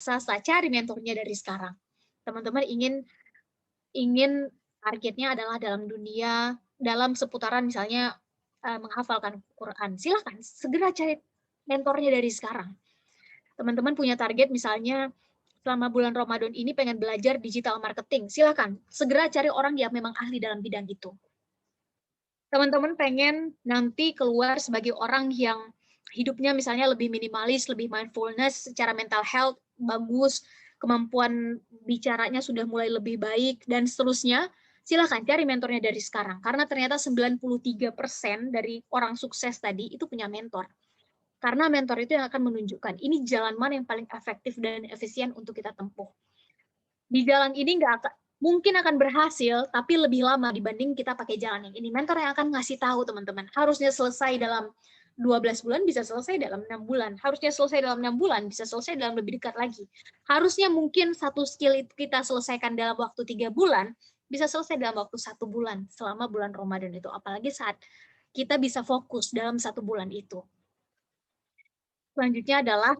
raksasa, cari mentornya dari sekarang. Teman-teman ingin targetnya adalah dalam seputaran misalnya menghafalkan Quran. Silakan segera cari mentornya dari sekarang. Teman-teman punya target misalnya selama bulan Ramadan ini pengen belajar digital marketing. Silakan segera cari orang yang memang ahli dalam bidang itu. Teman-teman pengen nanti keluar sebagai orang yang hidupnya misalnya lebih minimalis, lebih mindfulness, secara mental health bagus, kemampuan bicaranya sudah mulai lebih baik, dan seterusnya, silakan cari mentornya dari sekarang. Karena ternyata 93% dari orang sukses tadi itu punya mentor. Karena mentor itu yang akan menunjukkan, ini jalan mana yang paling efektif dan efisien untuk kita tempuh. Di jalan ini mungkin akan berhasil, tapi lebih lama dibanding kita pakai jalan yang ini. Mentor yang akan ngasih tahu teman-teman, harusnya selesai dalam 12 bulan, bisa selesai dalam 6 bulan. Harusnya selesai dalam 6 bulan, bisa selesai dalam lebih dekat lagi. Harusnya mungkin satu skill itu kita selesaikan dalam waktu 3 bulan, bisa selesai dalam waktu 1 bulan, selama bulan Ramadan itu. Apalagi saat kita bisa fokus dalam 1 bulan itu. Selanjutnya adalah,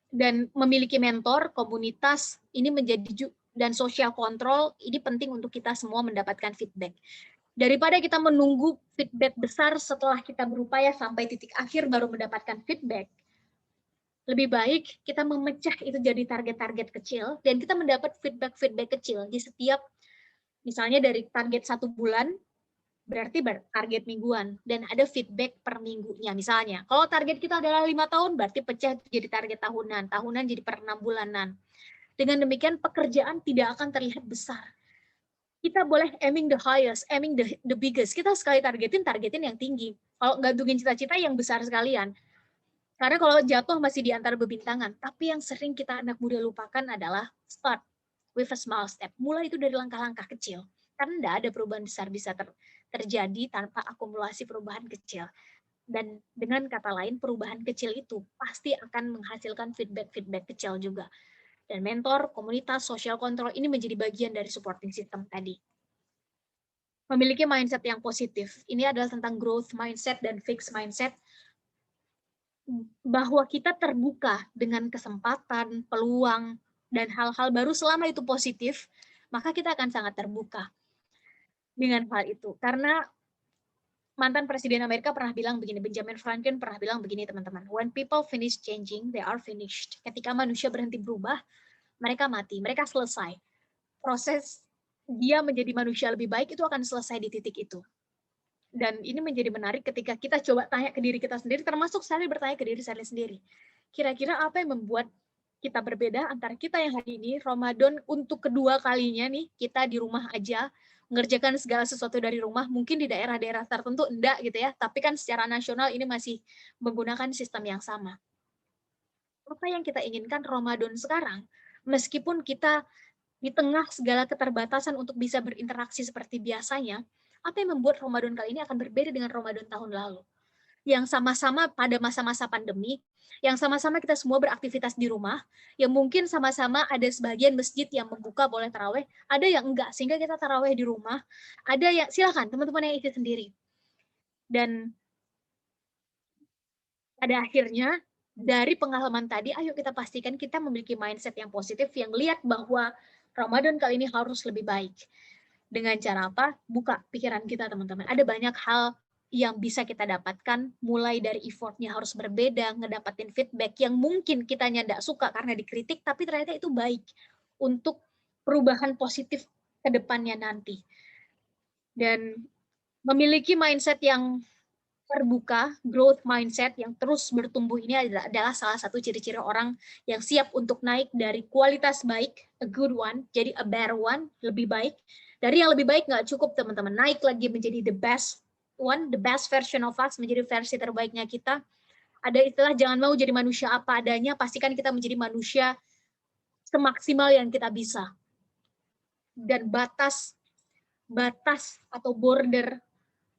dan memiliki mentor, komunitas, ini menjadi dan social control, ini penting untuk kita semua mendapatkan feedback. Daripada kita menunggu feedback besar setelah kita berupaya sampai titik akhir baru mendapatkan feedback, lebih baik kita memecah itu jadi target-target kecil, dan kita mendapat feedback-feedback kecil di setiap, misalnya dari target 1 bulan, berarti target mingguan, dan ada feedback per minggunya. Misalnya, kalau target kita adalah 5 tahun, berarti pecah jadi target tahunan, tahunan jadi per 6 bulanan. Dengan demikian, pekerjaan tidak akan terlihat besar. Kita boleh aiming the highest, aiming the biggest. Kita sekali targetin yang tinggi. Kalau gantungin cita-cita yang besar sekalian. Karena kalau jatuh masih di antara bebintangan. Tapi yang sering kita anak muda lupakan adalah start with a small step. Mulai itu dari langkah-langkah kecil. Karena tidak ada perubahan besar bisa terjadi tanpa akumulasi perubahan kecil. Dan dengan kata lain, perubahan kecil itu pasti akan menghasilkan feedback-feedback kecil juga. Dan mentor, komunitas, social control ini menjadi bagian dari supporting system tadi. Memiliki mindset yang positif. Ini adalah tentang growth mindset dan fixed mindset. Bahwa kita terbuka dengan kesempatan, peluang, dan hal-hal baru selama itu positif, maka kita akan sangat terbuka dengan hal itu. Karena mantan Presiden Amerika pernah bilang begini, Benjamin Franklin pernah bilang begini, teman-teman. When people finish changing, they are finished. Ketika manusia berhenti berubah, mereka mati, mereka selesai. Proses dia menjadi manusia lebih baik itu akan selesai di titik itu. Dan ini menjadi menarik ketika kita coba tanya ke diri kita sendiri, termasuk saya bertanya ke diri saya sendiri. Kira-kira apa yang membuat kita berbeda antara kita yang hari ini, Ramadan untuk kedua kalinya nih, kita di rumah aja, mengerjakan segala sesuatu dari rumah, mungkin di daerah-daerah tertentu enggak gitu ya, tapi kan secara nasional ini masih menggunakan sistem yang sama. Apa yang kita inginkan Ramadan sekarang, meskipun kita di tengah segala keterbatasan untuk bisa berinteraksi seperti biasanya, apa yang membuat Ramadan kali ini akan berbeda dengan Ramadan tahun lalu? Yang sama-sama pada masa-masa pandemi, yang sama-sama kita semua beraktivitas di rumah, yang mungkin sama-sama ada sebagian masjid yang membuka boleh taraweh, ada yang enggak, sehingga kita taraweh di rumah, ada yang, silakan teman-teman yang ikut sendiri. Dan pada akhirnya, dari pengalaman tadi, ayo kita pastikan kita memiliki mindset yang positif, yang lihat bahwa Ramadan kali ini harus lebih baik. Dengan cara apa? Buka pikiran kita, teman-teman. Ada banyak hal yang bisa kita dapatkan, mulai dari effortnya harus berbeda, ngedapatin feedback yang mungkin kitanya tidak suka karena dikritik, tapi ternyata itu baik untuk perubahan positif ke depannya nanti. Dan memiliki mindset yang terbuka, growth mindset yang terus bertumbuh ini adalah salah satu ciri-ciri orang yang siap untuk naik dari kualitas baik, a good one, jadi a better one, lebih baik. Dari yang lebih baik nggak cukup, teman-teman. Naik lagi menjadi the best one, the best version of us, menjadi versi terbaiknya kita. Ada istilah jangan mau jadi manusia apa adanya, pastikan kita menjadi manusia semaksimal yang kita bisa. Dan batas atau border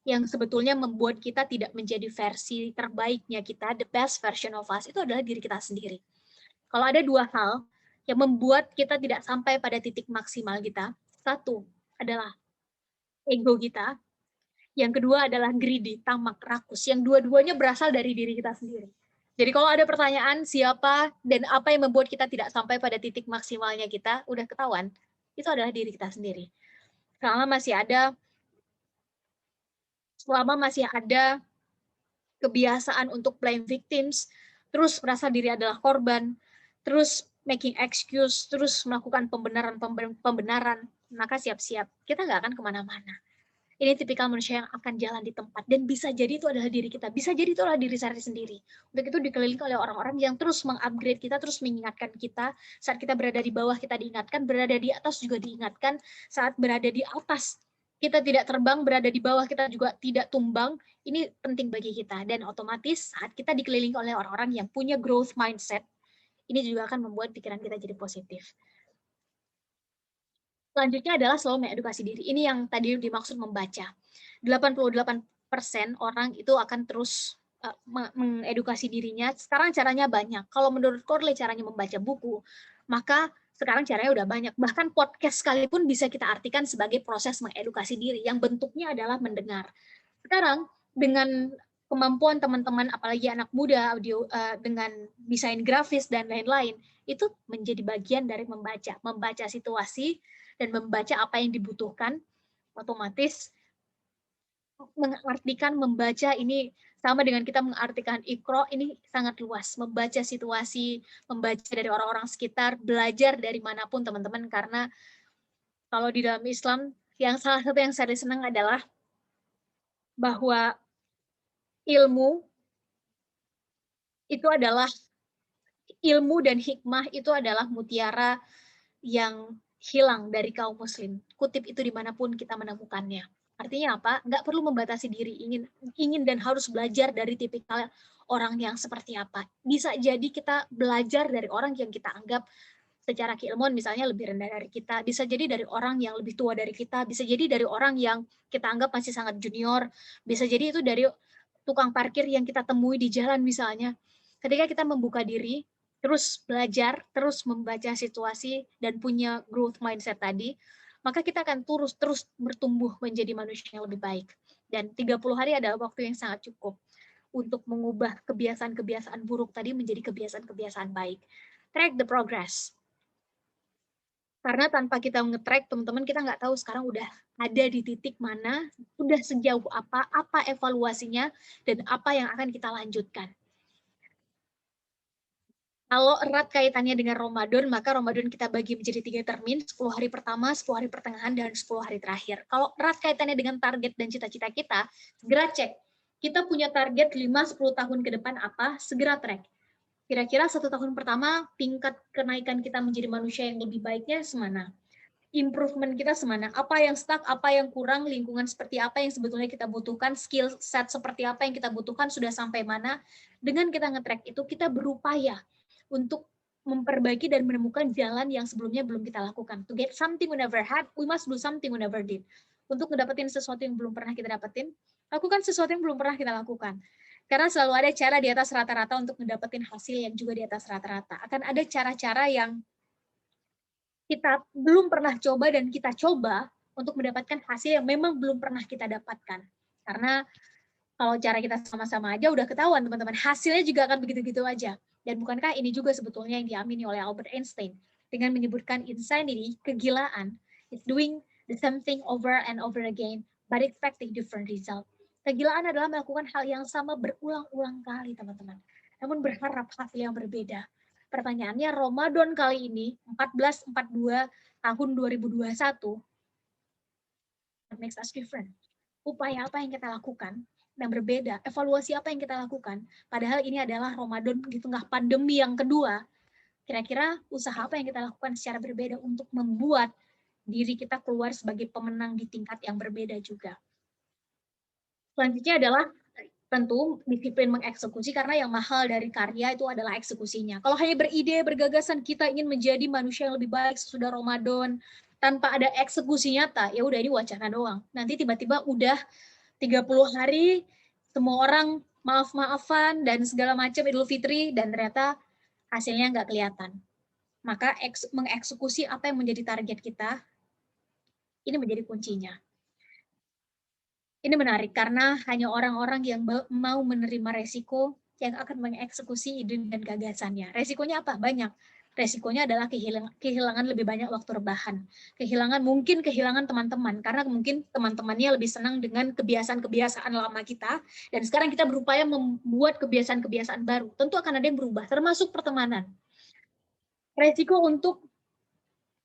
yang sebetulnya membuat kita tidak menjadi versi terbaiknya kita, the best version of us, itu adalah diri kita sendiri. Kalau ada dua hal yang membuat kita tidak sampai pada titik maksimal kita, satu adalah ego kita, yang kedua adalah greedy, tamak, rakus, yang dua-duanya berasal dari diri kita sendiri. Jadi kalau ada pertanyaan siapa dan apa yang membuat kita tidak sampai pada titik maksimalnya kita, udah ketahuan, itu adalah diri kita sendiri. Selama masih ada kebiasaan untuk blame victims, terus merasa diri adalah korban, terus making excuse, terus melakukan pembenaran, maka siap-siap, kita nggak akan kemana-mana. Ini tipikal manusia yang akan jalan di tempat, dan bisa jadi itu adalah diri kita, bisa jadi itu adalah diri saya sendiri. Untuk itu dikelilingi oleh orang-orang yang terus mengupgrade kita, terus mengingatkan kita, saat kita berada di bawah kita diingatkan, berada di atas juga diingatkan, saat berada di atas kita tidak terbang, berada di bawah kita juga tidak tumbang, ini penting bagi kita, dan otomatis saat kita dikelilingi oleh orang-orang yang punya growth mindset, ini juga akan membuat pikiran kita jadi positif. Selanjutnya adalah selalu mengedukasi diri. Ini yang tadi dimaksud membaca. 88% orang itu akan terus mengedukasi dirinya. Sekarang caranya banyak. Kalau menurut Corley caranya membaca buku, maka sekarang caranya udah banyak. Bahkan podcast sekalipun bisa kita artikan sebagai proses mengedukasi diri, yang bentuknya adalah mendengar. Sekarang dengan kemampuan teman-teman, apalagi anak muda, dengan desain grafis dan lain-lain, itu menjadi bagian dari membaca situasi, dan membaca apa yang dibutuhkan, otomatis mengartikan membaca ini sama dengan kita mengartikan ikro, ini sangat luas. Membaca situasi, membaca dari orang-orang sekitar, belajar dari manapun teman-teman, karena kalau di dalam Islam, yang salah satu yang saya senang adalah bahwa ilmu itu adalah ilmu dan hikmah itu adalah mutiara yang hilang dari kaum muslim. Kutip itu dimanapun kita menemukannya. Artinya apa? Nggak perlu membatasi diri, ingin dan harus belajar dari tipikal orang yang seperti apa. Bisa jadi kita belajar dari orang yang kita anggap secara keilmuan misalnya lebih rendah dari kita, bisa jadi dari orang yang lebih tua dari kita, bisa jadi dari orang yang kita anggap masih sangat junior, bisa jadi itu dari tukang parkir yang kita temui di jalan misalnya. Ketika kita membuka diri, terus belajar, terus membaca situasi, dan punya growth mindset tadi, maka kita akan terus bertumbuh menjadi manusia yang lebih baik. Dan 30 hari adalah waktu yang sangat cukup untuk mengubah kebiasaan-kebiasaan buruk tadi menjadi kebiasaan-kebiasaan baik. Track the progress. Karena tanpa kita nge-track, teman-teman, kita nggak tahu sekarang udah ada di titik mana, udah sejauh apa evaluasinya, dan apa yang akan kita lanjutkan. Kalau erat kaitannya dengan Ramadan, maka Ramadan kita bagi menjadi 3 termin, 10 hari pertama, 10 hari pertengahan, dan 10 hari terakhir. Kalau erat kaitannya dengan target dan cita-cita kita, segera cek. Kita punya target 5-10 tahun ke depan apa, segera track. Kira-kira 1 tahun pertama, tingkat kenaikan kita menjadi manusia yang lebih baiknya semana? Improvement kita semana? Apa yang stuck, apa yang kurang, lingkungan seperti apa yang sebetulnya kita butuhkan, skill set seperti apa yang kita butuhkan, sudah sampai mana? Dengan kita nge-track itu, kita berupaya untuk memperbaiki dan menemukan jalan yang sebelumnya belum kita lakukan. To get something we never had, we must do something we never did. Untuk mendapatkan sesuatu yang belum pernah kita dapetin, lakukan sesuatu yang belum pernah kita lakukan. Karena selalu ada cara di atas rata-rata untuk mendapatkan hasil yang juga di atas rata-rata. Akan ada cara-cara yang kita belum pernah coba dan kita coba untuk mendapatkan hasil yang memang belum pernah kita dapatkan. Karena kalau cara kita sama-sama aja udah ketahuan, teman-teman, hasilnya juga akan begitu-gitu aja. Dan bukankah ini juga sebetulnya yang diamini oleh Albert Einstein dengan menyebutkan insanity, kegilaan, is doing the same thing over and over again, but expecting different result. Kegilaan adalah melakukan hal yang sama berulang-ulang kali, teman-teman. Namun berharap hasil yang berbeda. Pertanyaannya, Ramadan kali ini, 1442 tahun 2021, what makes us different? Upaya apa yang kita lakukan yang berbeda, evaluasi apa yang kita lakukan, padahal ini adalah Ramadan di tengah pandemi yang kedua, kira-kira usaha apa yang kita lakukan secara berbeda untuk membuat diri kita keluar sebagai pemenang di tingkat yang berbeda juga. Selanjutnya adalah tentu disiplin mengeksekusi, karena yang mahal dari karya itu adalah eksekusinya. Kalau hanya beride, bergagasan, kita ingin menjadi manusia yang lebih baik sesudah Ramadan, tanpa ada eksekusi nyata, ya udah ini wacana doang. Nanti tiba-tiba udah 30 hari, semua orang maaf-maafan dan segala macam Idul Fitri, dan ternyata hasilnya nggak kelihatan. Maka mengeksekusi apa yang menjadi target kita, ini menjadi kuncinya. Ini menarik, karena hanya orang-orang yang mau menerima resiko yang akan mengeksekusi ide dan gagasannya. Resikonya apa? Banyak. Resikonya adalah kehilangan lebih banyak waktu rebahan. Mungkin kehilangan teman-teman, karena mungkin teman-temannya lebih senang dengan kebiasaan-kebiasaan lama kita, dan sekarang kita berupaya membuat kebiasaan-kebiasaan baru. Tentu akan ada yang berubah, termasuk pertemanan. Resiko untuk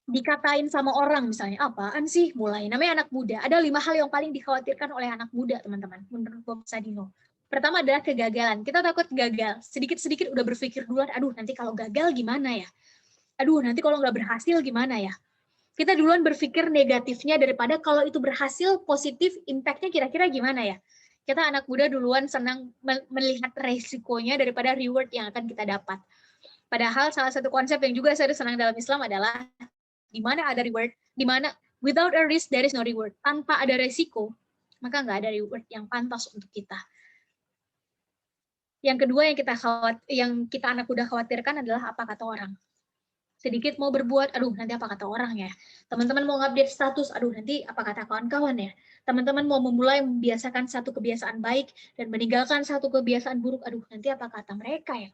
dikatain sama orang misalnya, apaan sih mulai, namanya anak muda. Ada 5 hal yang paling dikhawatirkan oleh anak muda, teman-teman, menurut Bob Sadino. Pertama adalah kegagalan. Kita takut gagal. Sedikit-sedikit udah berpikir duluan, aduh nanti kalau gagal gimana ya? Aduh nanti kalau nggak berhasil gimana ya? Kita duluan berpikir negatifnya daripada kalau itu berhasil, positif, impact-nya kira-kira gimana ya? Kita anak muda duluan senang melihat resikonya daripada reward yang akan kita dapat. Padahal salah satu konsep yang juga saya senang dalam Islam adalah di mana ada reward, di mana without a risk there is no reward. Tanpa ada resiko, maka nggak ada reward yang pantas untuk kita. Yang kedua yang kita anak muda khawatirkan adalah apa kata orang. Sedikit mau berbuat, aduh nanti apa kata orang ya. Teman-teman mau update status, aduh nanti apa kata kawan-kawan ya. Teman-teman mau memulai membiasakan satu kebiasaan baik dan meninggalkan satu kebiasaan buruk, aduh nanti apa kata mereka ya.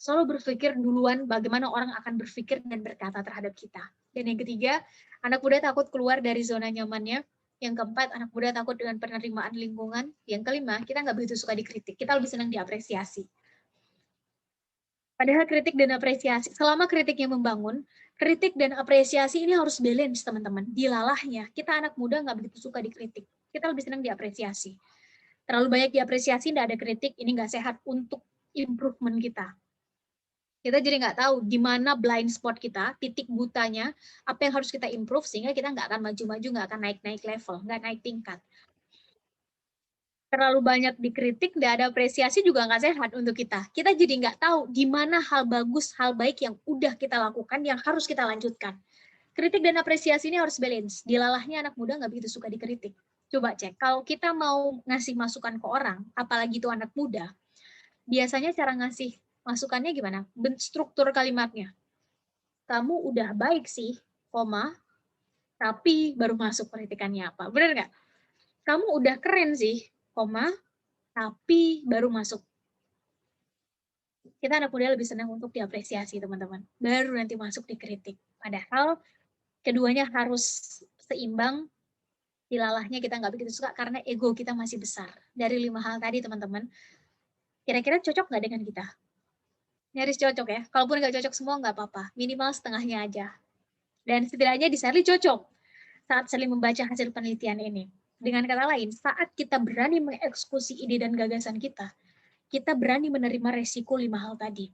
Selalu berpikir duluan bagaimana orang akan berpikir dan berkata terhadap kita. Dan yang ketiga, anak muda takut keluar dari zona nyamannya. Yang keempat, anak muda takut dengan penerimaan lingkungan. Yang kelima, kita nggak begitu suka dikritik. Kita lebih senang diapresiasi. Padahal kritik dan apresiasi, selama kritiknya membangun, kritik dan apresiasi ini harus balance, teman-teman. Dilalahnya, kita anak muda nggak begitu suka dikritik. Kita lebih senang diapresiasi. Terlalu banyak diapresiasi, nggak ada kritik, ini nggak sehat untuk improvement kita. Kita jadi nggak tahu di mana blind spot kita, titik butanya, apa yang harus kita improve, sehingga kita nggak akan maju-maju, nggak akan naik-naik level, nggak naik tingkat. Terlalu banyak dikritik, nggak ada apresiasi juga nggak sehat untuk kita. Kita jadi nggak tahu di mana hal bagus, hal baik yang udah kita lakukan, yang harus kita lanjutkan. Kritik dan apresiasi ini harus balance. Dilalahnya anak muda nggak begitu suka dikritik. Coba cek, kalau kita mau ngasih masukan ke orang, apalagi itu anak muda, biasanya cara ngasih masukannya gimana? Struktur kalimatnya. Kamu udah baik sih, koma, tapi baru masuk kritikannya apa. Benar nggak? Kamu udah keren sih, koma, tapi baru masuk. Kita anak muda lebih senang untuk diapresiasi, teman-teman. Baru nanti masuk dikritik. Padahal keduanya harus seimbang. Dilalahnya kita nggak begitu suka karena ego kita masih besar. Dari 5 hal tadi, teman-teman, kira-kira cocok nggak dengan kita? Nyaris cocok ya. Kalaupun nggak cocok semua, nggak apa-apa. Minimal setengahnya aja. Dan setidaknya di Sally cocok saat Sally membaca hasil penelitian ini. Dengan kata lain, saat kita berani mengeksekusi ide dan gagasan kita berani menerima resiko 5 hal tadi.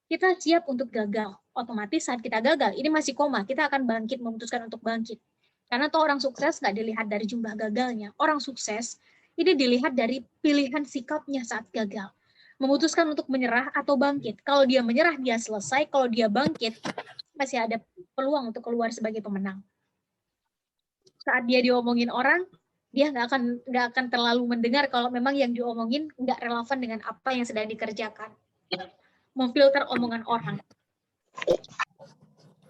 Kita siap untuk gagal. Otomatis saat kita gagal, ini masih koma, kita akan bangkit, memutuskan untuk bangkit. Karena toh orang sukses nggak dilihat dari jumlah gagalnya. Orang sukses ini dilihat dari pilihan sikapnya saat gagal. Memutuskan untuk menyerah atau bangkit. Kalau dia menyerah, dia selesai. Kalau dia bangkit, masih ada peluang untuk keluar sebagai pemenang. Saat dia diomongin orang, dia nggak akan terlalu mendengar kalau memang yang diomongin nggak relevan dengan apa yang sedang dikerjakan. Memfilter omongan orang.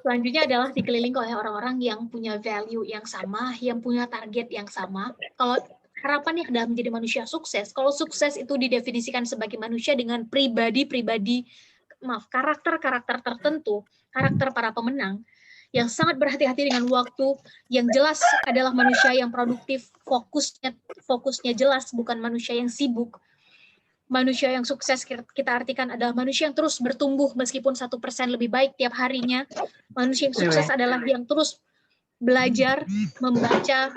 Selanjutnya adalah dikelilingi oleh orang-orang yang punya value yang sama, yang punya target yang sama. Kalau harapannya adalah menjadi manusia sukses, kalau sukses itu didefinisikan sebagai manusia dengan karakter-karakter tertentu, karakter para pemenang, yang sangat berhati-hati dengan waktu, yang jelas adalah manusia yang produktif, fokusnya jelas, bukan manusia yang sibuk. Manusia yang sukses kita artikan adalah manusia yang terus bertumbuh meskipun 1% lebih baik tiap harinya. Manusia yang sukses adalah yang terus belajar, membaca,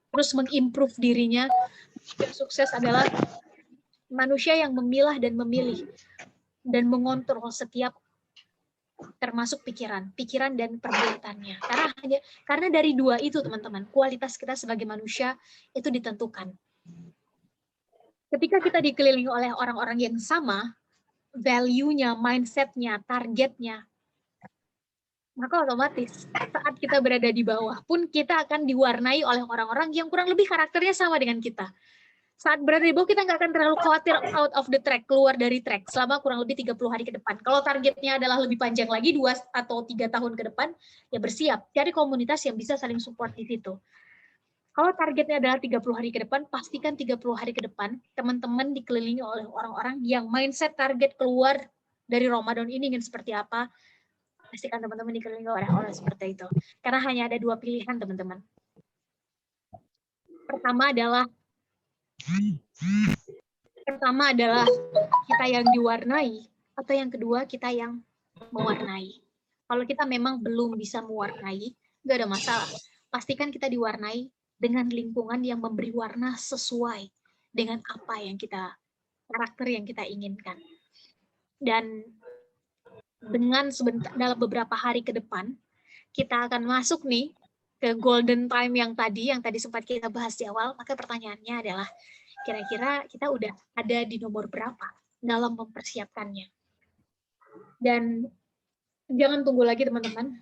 terus mengimprove dirinya. Yang sukses adalah manusia yang memilah dan memilih dan mengontrol setiap termasuk pikiran dan perbuatannya. Karena dari 2 itu, teman-teman, kualitas kita sebagai manusia itu ditentukan. Ketika kita dikelilingi oleh orang-orang yang sama, value-nya, mindset-nya, targetnya, maka otomatis saat kita berada di bawah pun kita akan diwarnai oleh orang-orang yang kurang lebih karakternya sama dengan kita. Saat berada di bawah kita nggak akan terlalu khawatir out of the track, keluar dari track selama kurang lebih 30 hari ke depan. Kalau targetnya adalah lebih panjang lagi, 2 atau 3 tahun ke depan, ya bersiap. Cari komunitas yang bisa saling support di situ. Kalau targetnya adalah 30 hari ke depan, pastikan 30 hari ke depan teman-teman dikelilingi oleh orang-orang yang mindset target keluar dari Ramadan ini ingin seperti apa. Pastikan teman-teman dikelilingi oleh orang seperti itu. Karena hanya ada dua pilihan, teman-teman. Pertama adalah kita yang diwarnai, atau yang kedua kita yang mewarnai. Kalau kita memang belum bisa mewarnai, nggak ada masalah. Pastikan kita diwarnai dengan lingkungan yang memberi warna sesuai dengan apa yang karakter yang kita inginkan. Dan dalam beberapa hari ke depan, kita akan masuk nih ke golden time yang tadi sempat kita bahas di awal. Maka pertanyaannya adalah, kira-kira kita udah ada di nomor berapa dalam mempersiapkannya? Dan jangan tunggu lagi, teman-teman.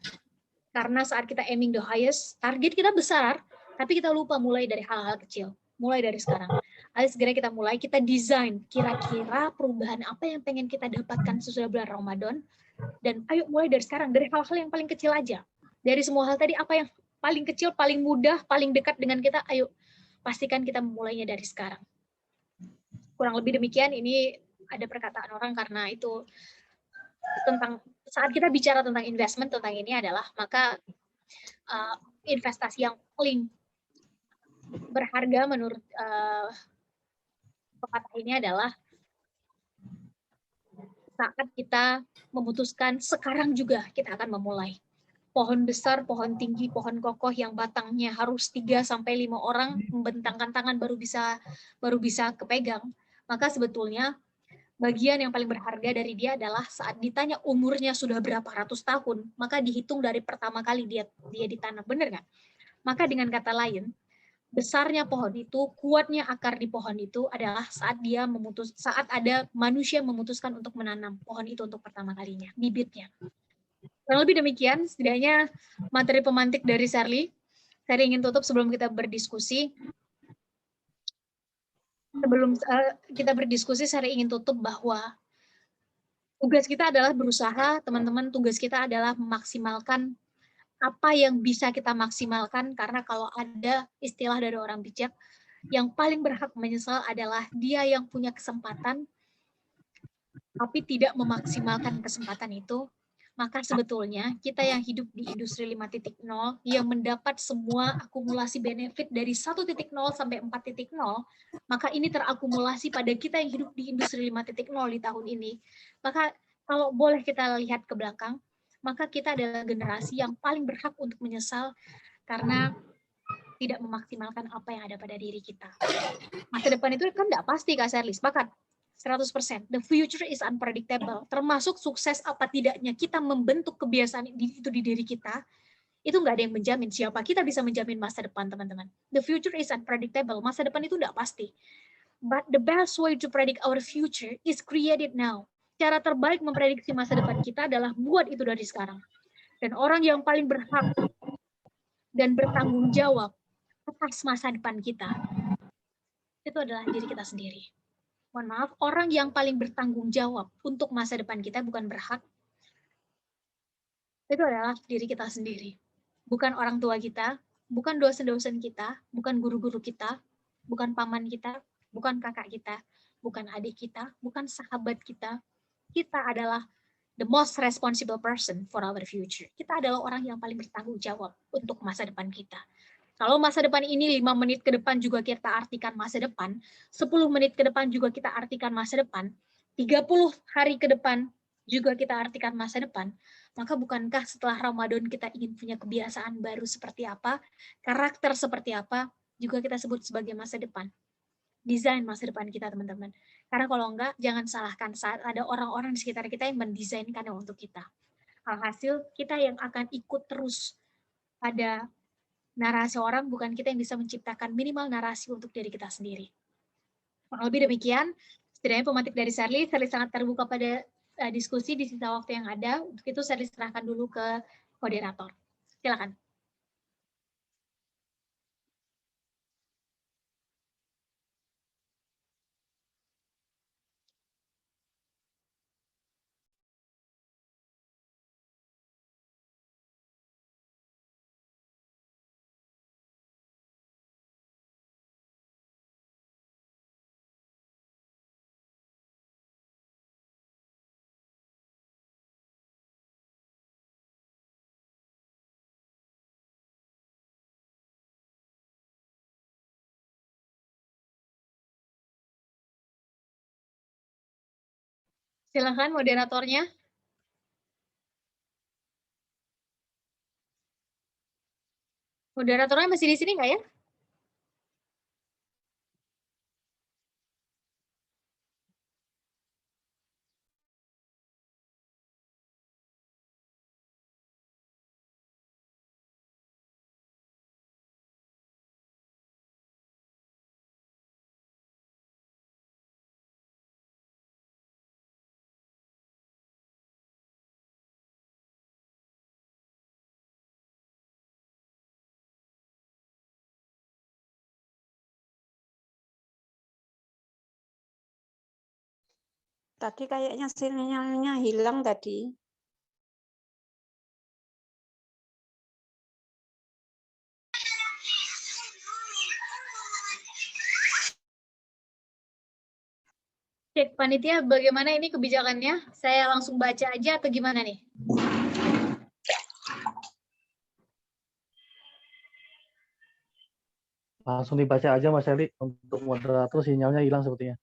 Karena saat kita aiming the highest, target kita besar, tapi kita lupa mulai dari hal-hal kecil. Mulai dari sekarang. Ayo segera kita mulai, kita desain kira-kira perubahan apa yang pengen kita dapatkan sesudah bulan Ramadan. Dan ayo mulai dari sekarang, dari hal-hal yang paling kecil aja. Dari semua hal tadi, apa yang paling kecil, paling mudah, paling dekat dengan kita, ayo pastikan kita memulainya dari sekarang. Kurang lebih demikian, ini ada perkataan orang karena itu tentang saat kita bicara tentang investment tentang ini adalah maka investasi yang paling berharga menurut pepatah ini adalah saat kita memutuskan sekarang juga kita akan memulai. Pohon besar, pohon tinggi, pohon kokoh yang batangnya harus 3-5 orang membentangkan tangan baru bisa kepegang. Maka sebetulnya bagian yang paling berharga dari dia adalah saat ditanya umurnya sudah berapa ratus tahun, maka dihitung dari pertama kali dia ditanam, benar nggak? Maka dengan kata lain, besarnya pohon itu, kuatnya akar di pohon itu adalah saat ada manusia memutuskan untuk menanam pohon itu untuk pertama kalinya, bibitnya. Kurang lebih demikian, setidaknya materi pemantik dari Sherly. Saya ingin tutup sebelum kita berdiskusi. Sebelum kita berdiskusi, saya ingin tutup bahwa tugas kita adalah berusaha, teman-teman, tugas kita adalah memaksimalkan apa yang bisa kita maksimalkan, karena kalau ada istilah dari orang bijak, yang paling berhak menyesal adalah dia yang punya kesempatan, tapi tidak memaksimalkan kesempatan itu. Maka sebetulnya kita yang hidup di industri 5.0 yang mendapat semua akumulasi benefit dari 1.0 sampai 4.0, maka ini terakumulasi pada kita yang hidup di industri 5.0 di tahun ini. Maka kalau boleh kita lihat ke belakang, maka kita adalah generasi yang paling berhak untuk menyesal karena tidak memaksimalkan apa yang ada pada diri kita. Masa depan itu kan tidak pasti, Kak Sherly, sepakat? 100%. The future is unpredictable. Termasuk sukses apa tidaknya kita membentuk kebiasaan itu di diri kita, itu nggak ada yang menjamin. Siapa kita bisa menjamin masa depan, teman-teman? The future is unpredictable. Masa depan itu nggak pasti. But the best way to predict our future is created now. Cara terbaik memprediksi masa depan kita adalah buat itu dari sekarang. Dan orang yang paling berhak dan bertanggung jawab atas masa depan kita, itu adalah diri kita sendiri. Mohon maaf, orang yang paling bertanggung jawab untuk masa depan kita bukan berhak, itu adalah diri kita sendiri. Bukan orang tua kita, bukan dosen-dosen kita, bukan guru-guru kita, bukan paman kita, bukan kakak kita, bukan adik kita, bukan sahabat kita. Kita adalah the most responsible person for our future. Kita adalah orang yang paling bertanggung jawab untuk masa depan kita. Kalau masa depan ini 5 menit ke depan juga kita artikan masa depan, 10 menit ke depan juga kita artikan masa depan, 30 hari ke depan juga kita artikan masa depan, maka bukankah setelah Ramadan kita ingin punya kebiasaan baru seperti apa, karakter seperti apa, juga kita sebut sebagai masa depan. Desain masa depan kita, teman-teman. Karena kalau enggak, jangan salahkan saat ada orang-orang di sekitar kita yang mendesainkannya untuk kita. Alhasil, kita yang akan ikut terus pada narasi orang, bukan kita yang bisa menciptakan minimal narasi untuk diri kita sendiri. Kurang lebih demikian, setidaknya pemantik dari Sherly sangat terbuka pada diskusi di sisa waktu yang ada. Untuk itu Sherly serahkan dulu ke moderator. Silakan. Silakan moderatornya. Moderatornya masih di sini nggak ya? Tadi kayaknya sinyalnya hilang tadi. Cek panitia bagaimana ini kebijakannya? Saya langsung baca aja atau gimana nih? Langsung dibaca aja Mas Eli, untuk moderator sinyalnya hilang sepertinya.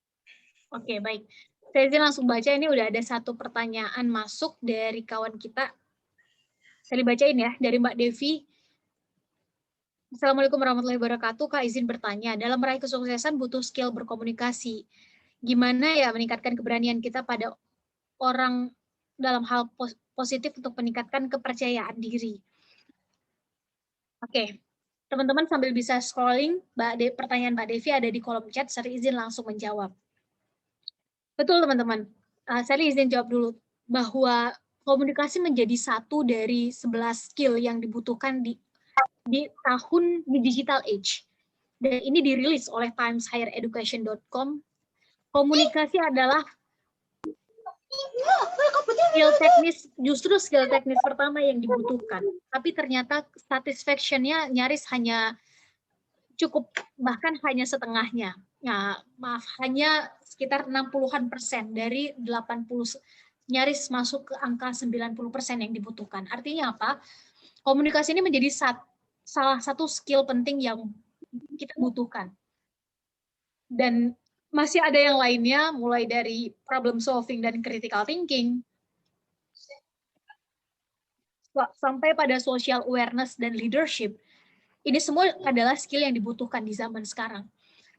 Oke, baik. Saya izin langsung baca, ini udah ada satu pertanyaan masuk dari kawan kita. Saya dibacain ya, dari Mbak Devi. Assalamualaikum warahmatullahi wabarakatuh. Kak, izin bertanya, dalam meraih kesuksesan butuh skill berkomunikasi. Gimana ya meningkatkan keberanian kita pada orang dalam hal positif untuk meningkatkan kepercayaan diri? Oke, teman-teman sambil bisa scrolling, pertanyaan Mbak Devi ada di kolom chat, saya izin langsung menjawab. Betul teman-teman, saya izin jawab dulu, bahwa komunikasi menjadi satu dari 11 skill yang dibutuhkan di tahun di digital age. Dan ini dirilis oleh timeshighereducation.com. Komunikasi adalah skill teknis, justru skill teknis pertama yang dibutuhkan. Tapi ternyata satisfaction-nya nyaris hanya cukup, bahkan hanya setengahnya. Nah, maaf, hanya sekitar 60-an% dari 80, nyaris masuk ke angka 90% yang dibutuhkan. Artinya apa? Komunikasi ini menjadi salah satu skill penting yang kita butuhkan. Dan masih ada yang lainnya, mulai dari problem solving dan critical thinking, sampai pada social awareness dan leadership. Ini semua adalah skill yang dibutuhkan di zaman sekarang.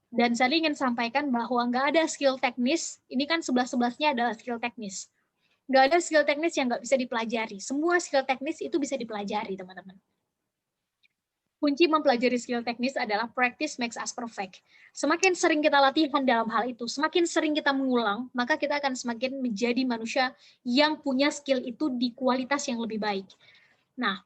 Dan saya ingin sampaikan bahwa nggak ada skill teknis, ini kan 11-11-nya adalah skill teknis. Nggak ada skill teknis yang nggak bisa dipelajari. Semua skill teknis itu bisa dipelajari, teman-teman. Kunci mempelajari skill teknis adalah practice makes us perfect. Semakin sering kita latihan dalam hal itu, semakin sering kita mengulang, maka kita akan semakin menjadi manusia yang punya skill itu di kualitas yang lebih baik. Nah,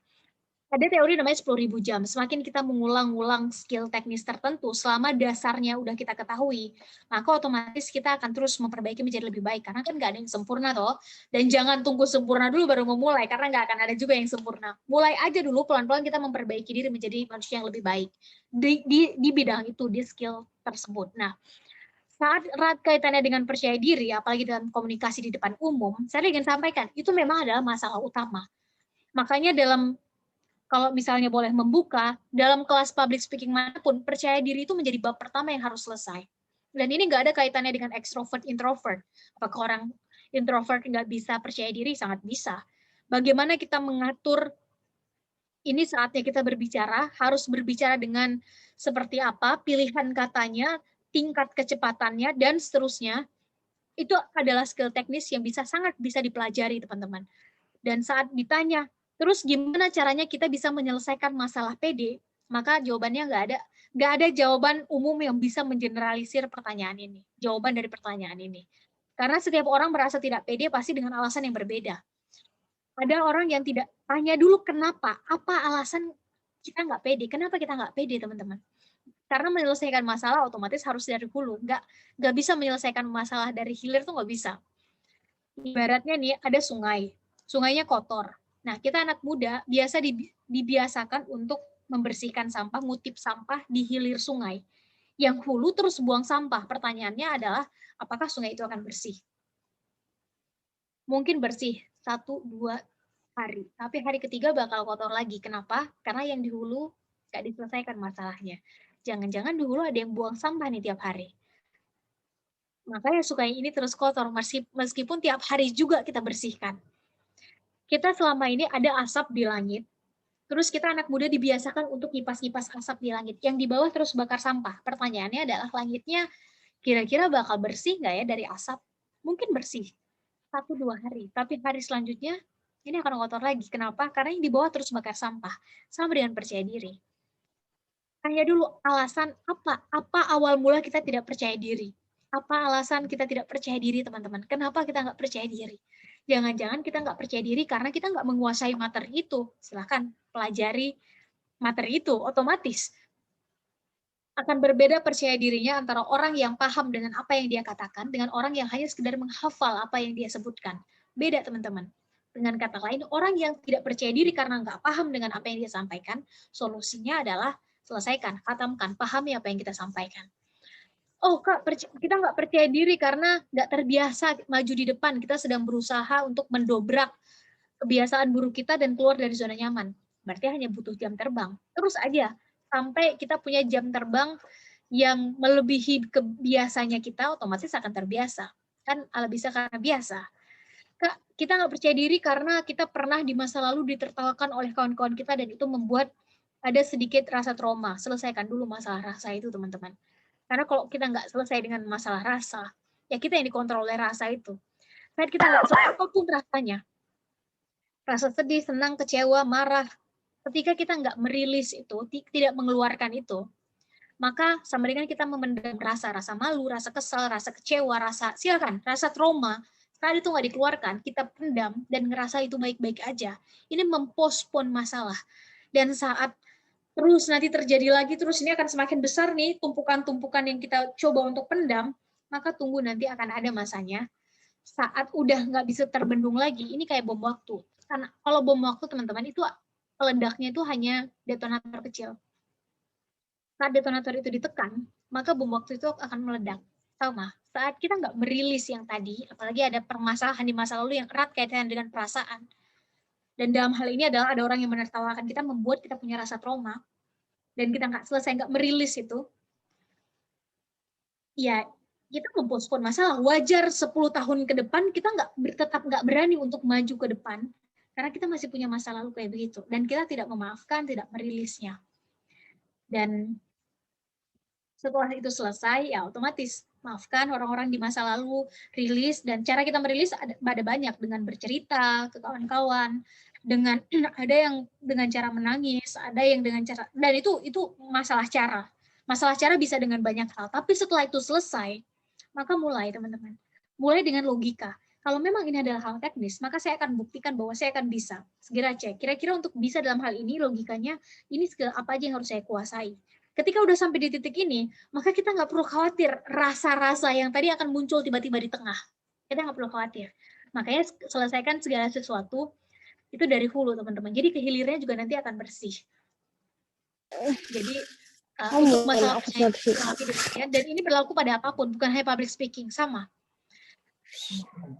ada teori namanya 10.000 jam. Semakin kita mengulang-ulang skill teknis tertentu, selama dasarnya udah kita ketahui, maka otomatis kita akan terus memperbaiki menjadi lebih baik. Karena kan nggak ada yang sempurna toh. Dan jangan tunggu sempurna dulu baru memulai, karena nggak akan ada juga yang sempurna. Mulai aja dulu, pelan-pelan kita memperbaiki diri menjadi manusia yang lebih baik. Di bidang itu, di skill tersebut. Nah, saat erat kaitannya dengan percaya diri, apalagi dalam komunikasi di depan umum, saya ingin sampaikan, itu memang adalah masalah utama. Makanya kalau misalnya boleh membuka, dalam kelas public speaking manapun, percaya diri itu menjadi bab pertama yang harus selesai. Dan ini nggak ada kaitannya dengan extrovert, introvert. Apakah orang introvert nggak bisa percaya diri? Sangat bisa. Bagaimana kita mengatur ini saatnya kita berbicara, harus berbicara dengan seperti apa, pilihan katanya, tingkat kecepatannya, dan seterusnya. Itu adalah skill teknis yang sangat bisa dipelajari, teman-teman. Dan saat ditanya, terus gimana caranya kita bisa menyelesaikan masalah PD? Maka jawabannya nggak ada jawaban umum yang bisa mengeneralisir pertanyaan ini, jawaban dari pertanyaan ini. Karena setiap orang merasa tidak pede pasti dengan alasan yang berbeda. Ada orang yang tidak tanya dulu kenapa, apa alasan kita nggak pede, kenapa kita nggak pede, teman-teman. Karena menyelesaikan masalah otomatis harus dari hulu, nggak bisa menyelesaikan masalah dari hilir tuh nggak bisa. Ibaratnya nih ada sungai, sungainya kotor. Nah, kita anak muda biasa dibiasakan untuk membersihkan sampah, ngutip sampah di hilir sungai. Yang hulu terus buang sampah. Pertanyaannya adalah, apakah sungai itu akan bersih? Mungkin bersih 1-2 hari, tapi hari ketiga bakal kotor lagi. Kenapa? Karena yang di hulu nggak diselesaikan masalahnya. Jangan-jangan di hulu ada yang buang sampah nih tiap hari. Makanya sungai ini terus kotor, meskipun tiap hari juga kita bersihkan. Kita selama ini ada asap di langit, terus kita anak muda dibiasakan untuk kipas-kipas asap di langit. Yang di bawah terus bakar sampah. Pertanyaannya adalah langitnya kira-kira bakal bersih nggak ya dari asap? Mungkin bersih, 1-2 hari. Tapi hari selanjutnya, ini akan kotor lagi. Kenapa? Karena yang di bawah terus bakar sampah. Sama dengan percaya diri. Tanya dulu alasan apa awal mula kita tidak percaya diri. Apa alasan kita tidak percaya diri, teman-teman? Kenapa kita nggak percaya diri? Jangan-jangan kita nggak percaya diri karena kita nggak menguasai materi itu. Silahkan pelajari materi itu, otomatis akan berbeda percaya dirinya antara orang yang paham dengan apa yang dia katakan dengan orang yang hanya sekedar menghafal apa yang dia sebutkan. Beda, teman-teman. Dengan kata lain, orang yang tidak percaya diri karena nggak paham dengan apa yang dia sampaikan, solusinya adalah selesaikan, khatamkan, pahami apa yang kita sampaikan. Oh, Kak, kita nggak percaya diri karena nggak terbiasa maju di depan. Kita sedang berusaha untuk mendobrak kebiasaan buruk kita dan keluar dari zona nyaman. Berarti hanya butuh jam terbang. Terus aja, sampai kita punya jam terbang yang melebihi kebiasanya kita, otomatis akan terbiasa. Kan ala bisa karena biasa. Kak, kita nggak percaya diri karena kita pernah di masa lalu ditertawakan oleh kawan-kawan kita dan itu membuat ada sedikit rasa trauma. Selesaikan dulu masalah rasa itu, teman-teman. Karena kalau kita nggak selesai dengan masalah rasa, ya kita yang dikontrol oleh rasa itu. Saat kita nggak selesai apapun rasanya, rasa sedih, senang, kecewa, marah, ketika kita nggak merilis itu, tidak mengeluarkan itu, maka sama dengan kita memendam rasa malu, rasa kesal, rasa kecewa, silakan, rasa trauma, saat itu nggak dikeluarkan, kita pendam dan ngerasa itu baik-baik aja. Ini mempospon masalah. Dan saat terus nanti terjadi lagi, terus ini akan semakin besar nih, tumpukan-tumpukan yang kita coba untuk pendam, maka tunggu nanti akan ada masanya, saat udah nggak bisa terbendung lagi, ini kayak bom waktu. Karena kalau bom waktu, teman-teman, itu peledaknya itu hanya detonator kecil. Saat detonator itu ditekan, maka bom waktu itu akan meledak. Sama, saat kita nggak merilis yang tadi, apalagi ada permasalahan di masa lalu yang erat kaitan dengan perasaan, dan dalam hal ini adalah ada orang yang menertawakan kita, membuat kita punya rasa trauma, dan kita nggak selesai, nggak merilis itu, ya kita mempospon masalah. Wajar 10 tahun ke depan kita tetap nggak berani untuk maju ke depan, karena kita masih punya masa lalu kayak begitu. Dan kita tidak memaafkan, tidak merilisnya. Dan setelah itu selesai, ya otomatis maafkan orang-orang di masa lalu, rilis, dan cara kita merilis ada banyak, dengan bercerita ke kawan-kawan, dengan ada yang dengan cara menangis, ada yang dengan cara, dan itu masalah cara. Masalah cara bisa dengan banyak hal, tapi setelah itu selesai, maka mulai, teman-teman. Mulai dengan logika. Kalau memang ini adalah hal teknis, maka saya akan buktikan bahwa saya akan bisa. Segera cek. Kira-kira untuk bisa dalam hal ini, logikanya, ini apa aja yang harus saya kuasai. Ketika udah sampai di titik ini, maka kita nggak perlu khawatir rasa-rasa yang tadi akan muncul tiba-tiba di tengah. Kita nggak perlu khawatir. Makanya selesaikan segala sesuatu itu dari hulu, teman-teman. Jadi kehilirnya juga nanti akan bersih. Jadi untuk masalah percaya diri, dan ini berlaku pada apapun, bukan hanya public speaking, sama.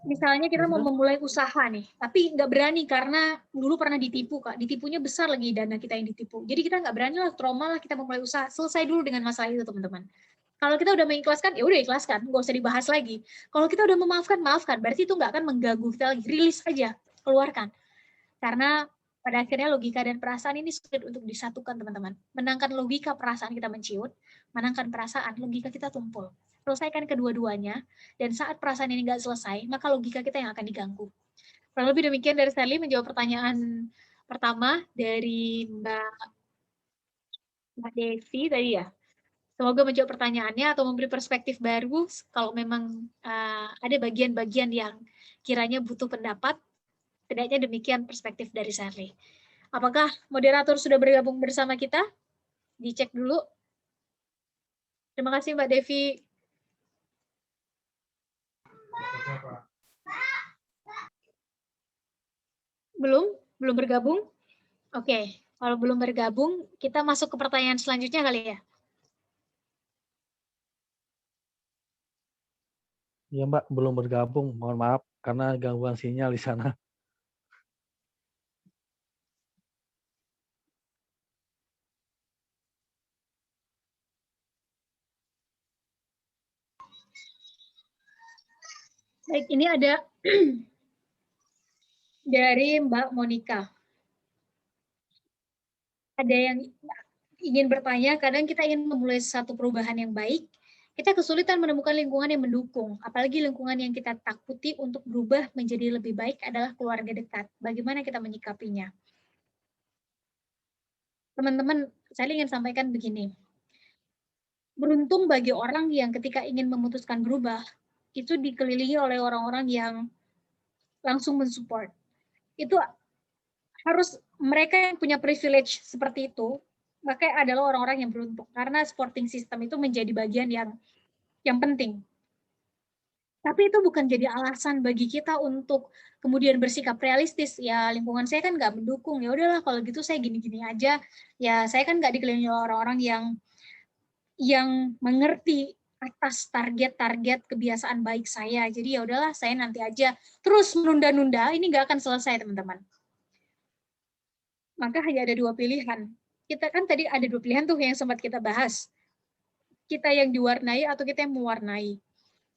Misalnya kita mau memulai usaha nih, tapi nggak berani karena dulu pernah ditipu, Kak. Ditipunya besar lagi dana kita yang ditipu. Jadi kita nggak berani lah, trauma lah kita memulai usaha. Selesai dulu dengan masalah itu, teman-teman. Kalau kita udah mengikhlaskan, ya udah ikhlaskan, nggak usah dibahas lagi. Kalau kita udah memaafkan, maafkan. Berarti itu nggak akan mengganggu kita lagi. Rilis aja, keluarkan. Karena pada akhirnya logika dan perasaan ini sulit untuk disatukan, teman-teman. Menangkan logika, perasaan kita menciut, menangkan perasaan, logika kita tumpul. Selesaikan kedua-duanya, dan saat perasaan ini nggak selesai, maka logika kita yang akan diganggu. Kurang lebih demikian dari Sally menjawab pertanyaan pertama dari Mbak Devi tadi ya. Semoga menjawab pertanyaannya atau memberi perspektif baru kalau memang ada bagian-bagian yang kiranya butuh pendapat. Setidaknya demikian perspektif dari Sally. Apakah moderator sudah bergabung bersama kita? Dicek dulu. Terima kasih Mbak Devi. Belum bergabung? Oke, kalau belum bergabung, kita masuk ke pertanyaan selanjutnya kali ya. Iya Mbak, belum bergabung. Mohon maaf karena gangguan sinyal di sana. Baik, ini ada dari Mbak Monica. Ada yang ingin bertanya, kadang kita ingin memulai satu perubahan yang baik, kita kesulitan menemukan lingkungan yang mendukung, apalagi lingkungan yang kita takuti untuk berubah menjadi lebih baik adalah keluarga dekat. Bagaimana kita menyikapinya? Teman-teman, saya ingin sampaikan begini. Beruntung bagi orang yang ketika ingin memutuskan berubah, itu dikelilingi oleh orang-orang yang langsung mensupport. Itu harus mereka yang punya privilege seperti itu, maka adalah orang-orang yang beruntung. Karena supporting system itu menjadi bagian yang penting. Tapi itu bukan jadi alasan bagi kita untuk kemudian bersikap realistis. Ya lingkungan saya kan nggak mendukung. Ya udahlah kalau gitu saya gini-gini aja. Ya saya kan nggak dikelilingi orang-orang yang mengerti atas target-target kebiasaan baik saya. Jadi ya udahlah saya nanti aja. Terus menunda-nunda ini nggak akan selesai teman-teman. Maka hanya ada dua pilihan. Kita kan tadi ada dua pilihan tuh yang sempat kita bahas. Kita yang diwarnai atau kita yang mewarnai.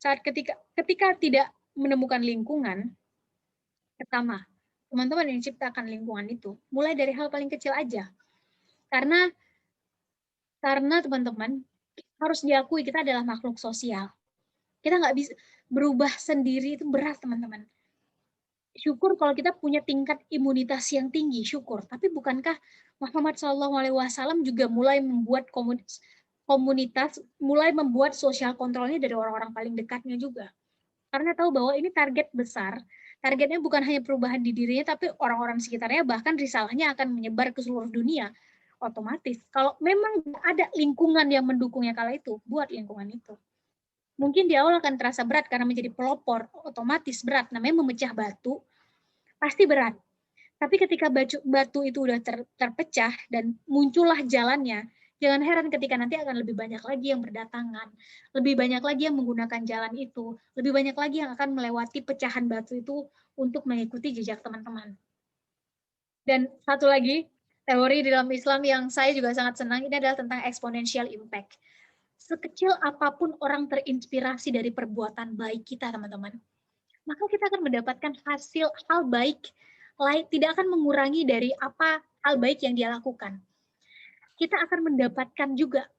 Saat ketika tidak menemukan lingkungan, pertama, teman-teman yang ciptakan lingkungan itu, mulai dari hal paling kecil aja. Karena teman-teman, harus diakui kita adalah makhluk sosial. Kita nggak bisa berubah sendiri, itu berat teman-teman. Syukur kalau kita punya tingkat imunitas yang tinggi, syukur. Tapi bukankah Muhammad SAW juga mulai membuat komunitas, mulai membuat sosial kontrolnya dari orang-orang paling dekatnya juga. Karena tahu bahwa ini target besar, targetnya bukan hanya perubahan di dirinya, tapi orang-orang sekitarnya, bahkan risalahnya akan menyebar ke seluruh dunia. Otomatis, kalau memang ada lingkungan yang mendukungnya kala itu, buat lingkungan itu. Mungkin di awal akan terasa berat karena menjadi pelopor, otomatis berat. Namanya memecah batu, pasti berat. Tapi ketika batu itu udah terpecah dan muncullah jalannya, jangan heran ketika nanti akan lebih banyak lagi yang berdatangan, lebih banyak lagi yang menggunakan jalan itu, lebih banyak lagi yang akan melewati pecahan batu itu untuk mengikuti jejak teman-teman. Dan satu lagi, teori di dalam Islam yang saya juga sangat senang, ini adalah tentang exponential impact. Sekecil apapun orang terinspirasi dari perbuatan baik kita, teman-teman, maka kita akan mendapatkan hasil hal baik, tidak akan mengurangi dari apa hal baik yang dia lakukan. Kita akan mendapatkan juga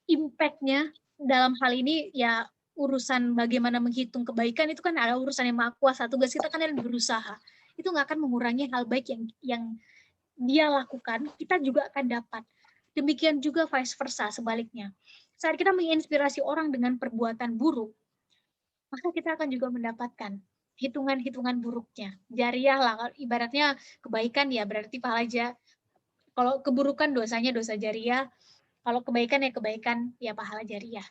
impact-nya dalam hal ini, ya urusan bagaimana menghitung kebaikan itu kan ada urusan yang maha kuasa, tugas kita kan adalah berusaha. Itu nggak akan mengurangi hal baik yang dia lakukan, kita juga akan dapat. Demikian juga vice versa, sebaliknya. Saat kita menginspirasi orang dengan perbuatan buruk, maka kita akan juga mendapatkan hitungan-hitungan buruknya. Jariah lah, ibaratnya kebaikan ya berarti pahala aja. Kalau keburukan dosanya dosa jariah, kalau kebaikan ya kebaikan ya pahala jariah.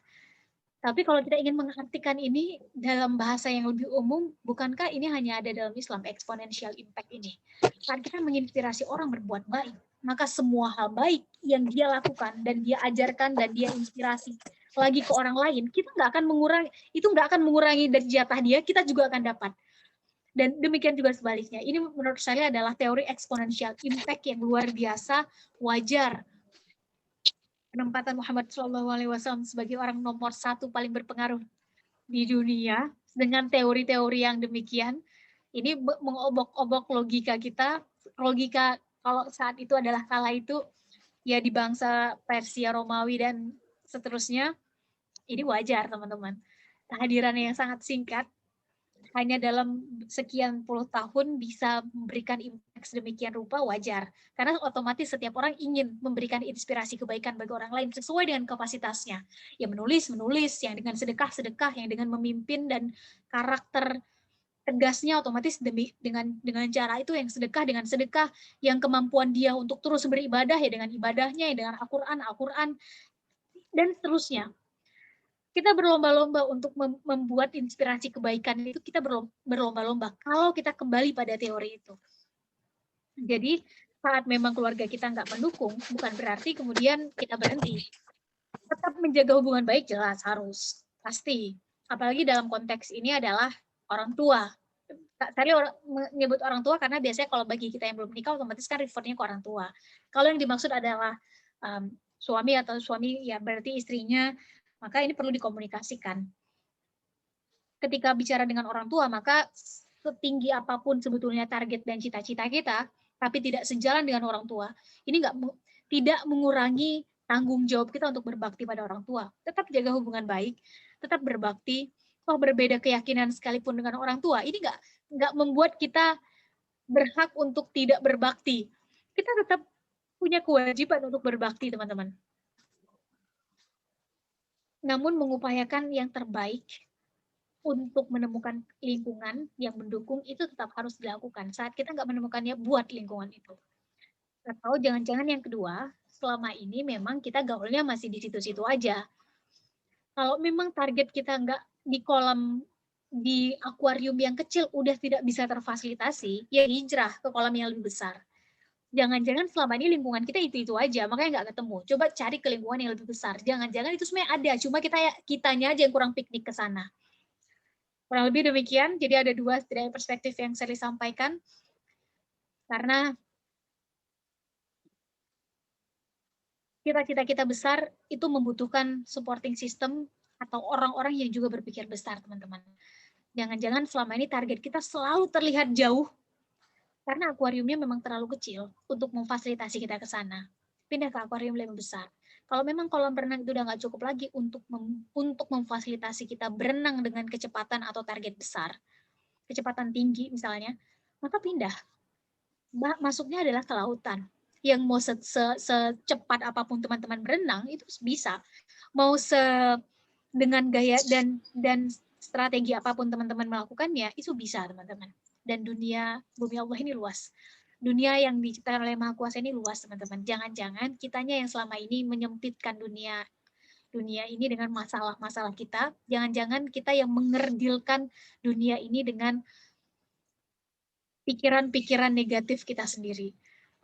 Tapi kalau kita ingin mengartikan ini dalam bahasa yang lebih umum, bukankah ini hanya ada dalam Islam, exponential impact ini? Saat kita menginspirasi orang berbuat baik, maka semua hal baik yang dia lakukan dan dia ajarkan dan dia inspirasi lagi ke orang lain, kita nggak akan mengurangi, itu nggak akan mengurangi dari jatah dia, kita juga akan dapat. Dan demikian juga sebaliknya. Ini menurut saya adalah teori exponential impact yang luar biasa, wajar. Penempatan Muhammad SAW sebagai orang nomor satu paling berpengaruh di dunia dengan teori-teori yang demikian, ini mengobok-obok logika kita. Logika kalau saat itu adalah kala itu ya di bangsa Persia, Romawi dan seterusnya, ini wajar teman-teman. Kehadirannya yang sangat singkat, hanya dalam sekian puluh tahun bisa memberikan impact sedemikian rupa, wajar. Karena otomatis setiap orang ingin memberikan inspirasi kebaikan bagi orang lain sesuai dengan kapasitasnya. Ya menulis, yang dengan sedekah, yang dengan memimpin dan karakter tegasnya otomatis dengan cara itu yang sedekah, dengan sedekah yang kemampuan dia untuk terus beribadah ya dengan ibadahnya, ya dengan Al-Quran, dan seterusnya. Kita berlomba-lomba untuk membuat inspirasi kebaikan itu, kita berlomba-lomba kalau kita kembali pada teori itu. Jadi saat memang keluarga kita nggak mendukung, bukan berarti kemudian kita berhenti. Tetap menjaga hubungan baik jelas harus, pasti. Apalagi dalam konteks ini adalah orang tua. Tadi menyebut orang tua karena biasanya kalau bagi kita yang belum menikah otomatis kan refernya ke orang tua. Kalau yang dimaksud adalah suami atau suami ya berarti istrinya, maka ini perlu dikomunikasikan. ketika bicara dengan orang tua, maka setinggi apapun sebetulnya target dan cita-cita kita, tapi tidak sejalan dengan orang tua, ini tidak mengurangi tanggung jawab kita untuk berbakti pada orang tua. Tetap jaga hubungan baik, tetap berbakti. Toh berbeda keyakinan sekalipun dengan orang tua, ini nggak membuat kita berhak untuk tidak berbakti. Kita tetap punya kewajiban untuk berbakti, teman-teman. Namun mengupayakan yang terbaik untuk menemukan lingkungan yang mendukung itu tetap harus dilakukan. Saat kita nggak menemukannya, buat lingkungan itu. Atau jangan-jangan yang kedua, selama ini memang kita gaulnya masih di situ-situ aja. Kalau memang target kita nggak di kolam, di akuarium yang kecil udah tidak bisa terfasilitasi, ya hijrah ke kolam yang lebih besar. Jangan-jangan selama ini lingkungan kita itu-itu aja, makanya nggak ketemu. Coba cari ke lingkungan yang lebih besar. Jangan-jangan itu sebenarnya ada, cuma kitanya aja yang kurang piknik ke sana. Kurang lebih demikian, jadi ada dua dari perspektif yang saya sampaikan. Karena cita-cita kita besar itu membutuhkan supporting system atau orang-orang yang juga berpikir besar, teman-teman. Jangan-jangan selama ini target kita selalu terlihat jauh, karena akuariumnya memang terlalu kecil untuk memfasilitasi kita ke sana. Pindah ke akuarium lebih besar. Kalau memang kolam berenang itu udah nggak cukup lagi untuk memfasilitasi kita berenang dengan kecepatan atau target besar, kecepatan tinggi misalnya, maka pindah. Masuknya adalah ke lautan. Yang mau secepat apapun teman-teman berenang, itu bisa. Mau dengan gaya dan strategi apapun teman-teman melakukannya, itu bisa, teman-teman. Dan dunia bumi Allah ini luas. Dunia yang diciptakan oleh Maha Kuasa ini luas, teman-teman. Jangan-jangan kitanya yang selama ini menyempitkan dunia ini dengan masalah-masalah kita. Jangan-jangan kita yang mengerdilkan dunia ini dengan pikiran-pikiran negatif kita sendiri.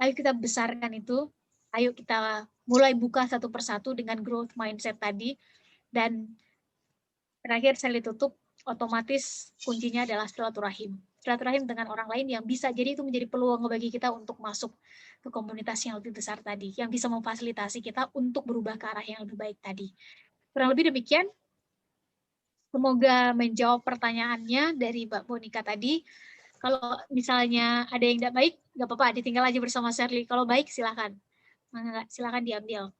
Ayo kita besarkan itu. Ayo kita mulai buka satu persatu dengan growth mindset tadi. Dan terakhir saya tutup, otomatis kuncinya adalah silaturahim. Silaturahim dengan orang lain yang bisa, jadi itu menjadi peluang bagi kita untuk masuk ke komunitas yang lebih besar tadi, yang bisa memfasilitasi kita untuk berubah ke arah yang lebih baik tadi. Kurang lebih demikian. Semoga menjawab pertanyaannya dari Mbak Monika tadi. Kalau misalnya ada yang tidak baik, nggak apa-apa, ditinggal aja bersama Shirley. Kalau baik, silakan. Silakan diambil.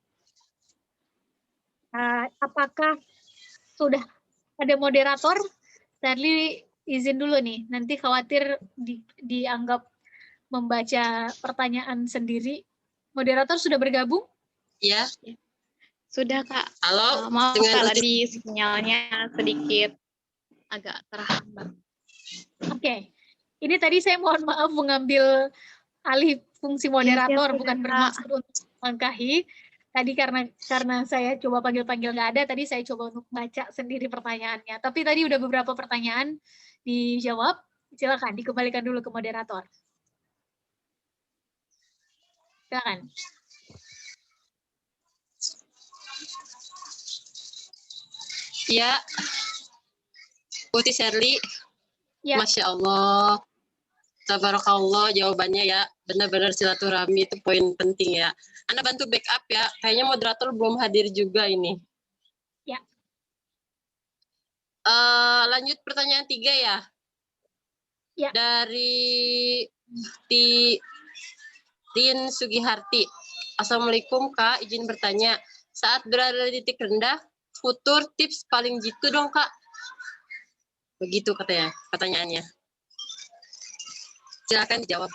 Apakah sudah ada moderator? Shirley izin dulu nih, nanti khawatir dianggap membaca pertanyaan sendiri. Moderator sudah bergabung? Iya. Sudah, Kak. Halo. Maaf, Kak, tadi sinyalnya sedikit agak terhambat. Oke. Ini tadi saya mohon maaf mengambil alih fungsi moderator, bukan bermaksud untuk melangkahi. Tadi karena saya coba panggil-panggil nggak ada, tadi saya coba untuk baca sendiri pertanyaannya. Tapi tadi udah beberapa pertanyaan dijawab. Silakan dikembalikan dulu ke moderator. Silakan. Ya, Putih Shirley. Ya. Masya Allah. Tabarakallah jawabannya ya. Benar-benar silaturahmi itu poin penting ya. Anda bantu backup ya. Kayaknya moderator belum hadir juga ini. Ya. Lanjut pertanyaan 3 ya. Ya. Dari Tin Sugiharti. Assalamualaikum Kak, izin bertanya. Saat berada di titik rendah, futur tips paling jitu dong Kak. Begitu pertanyaannya. Silakan dijawab.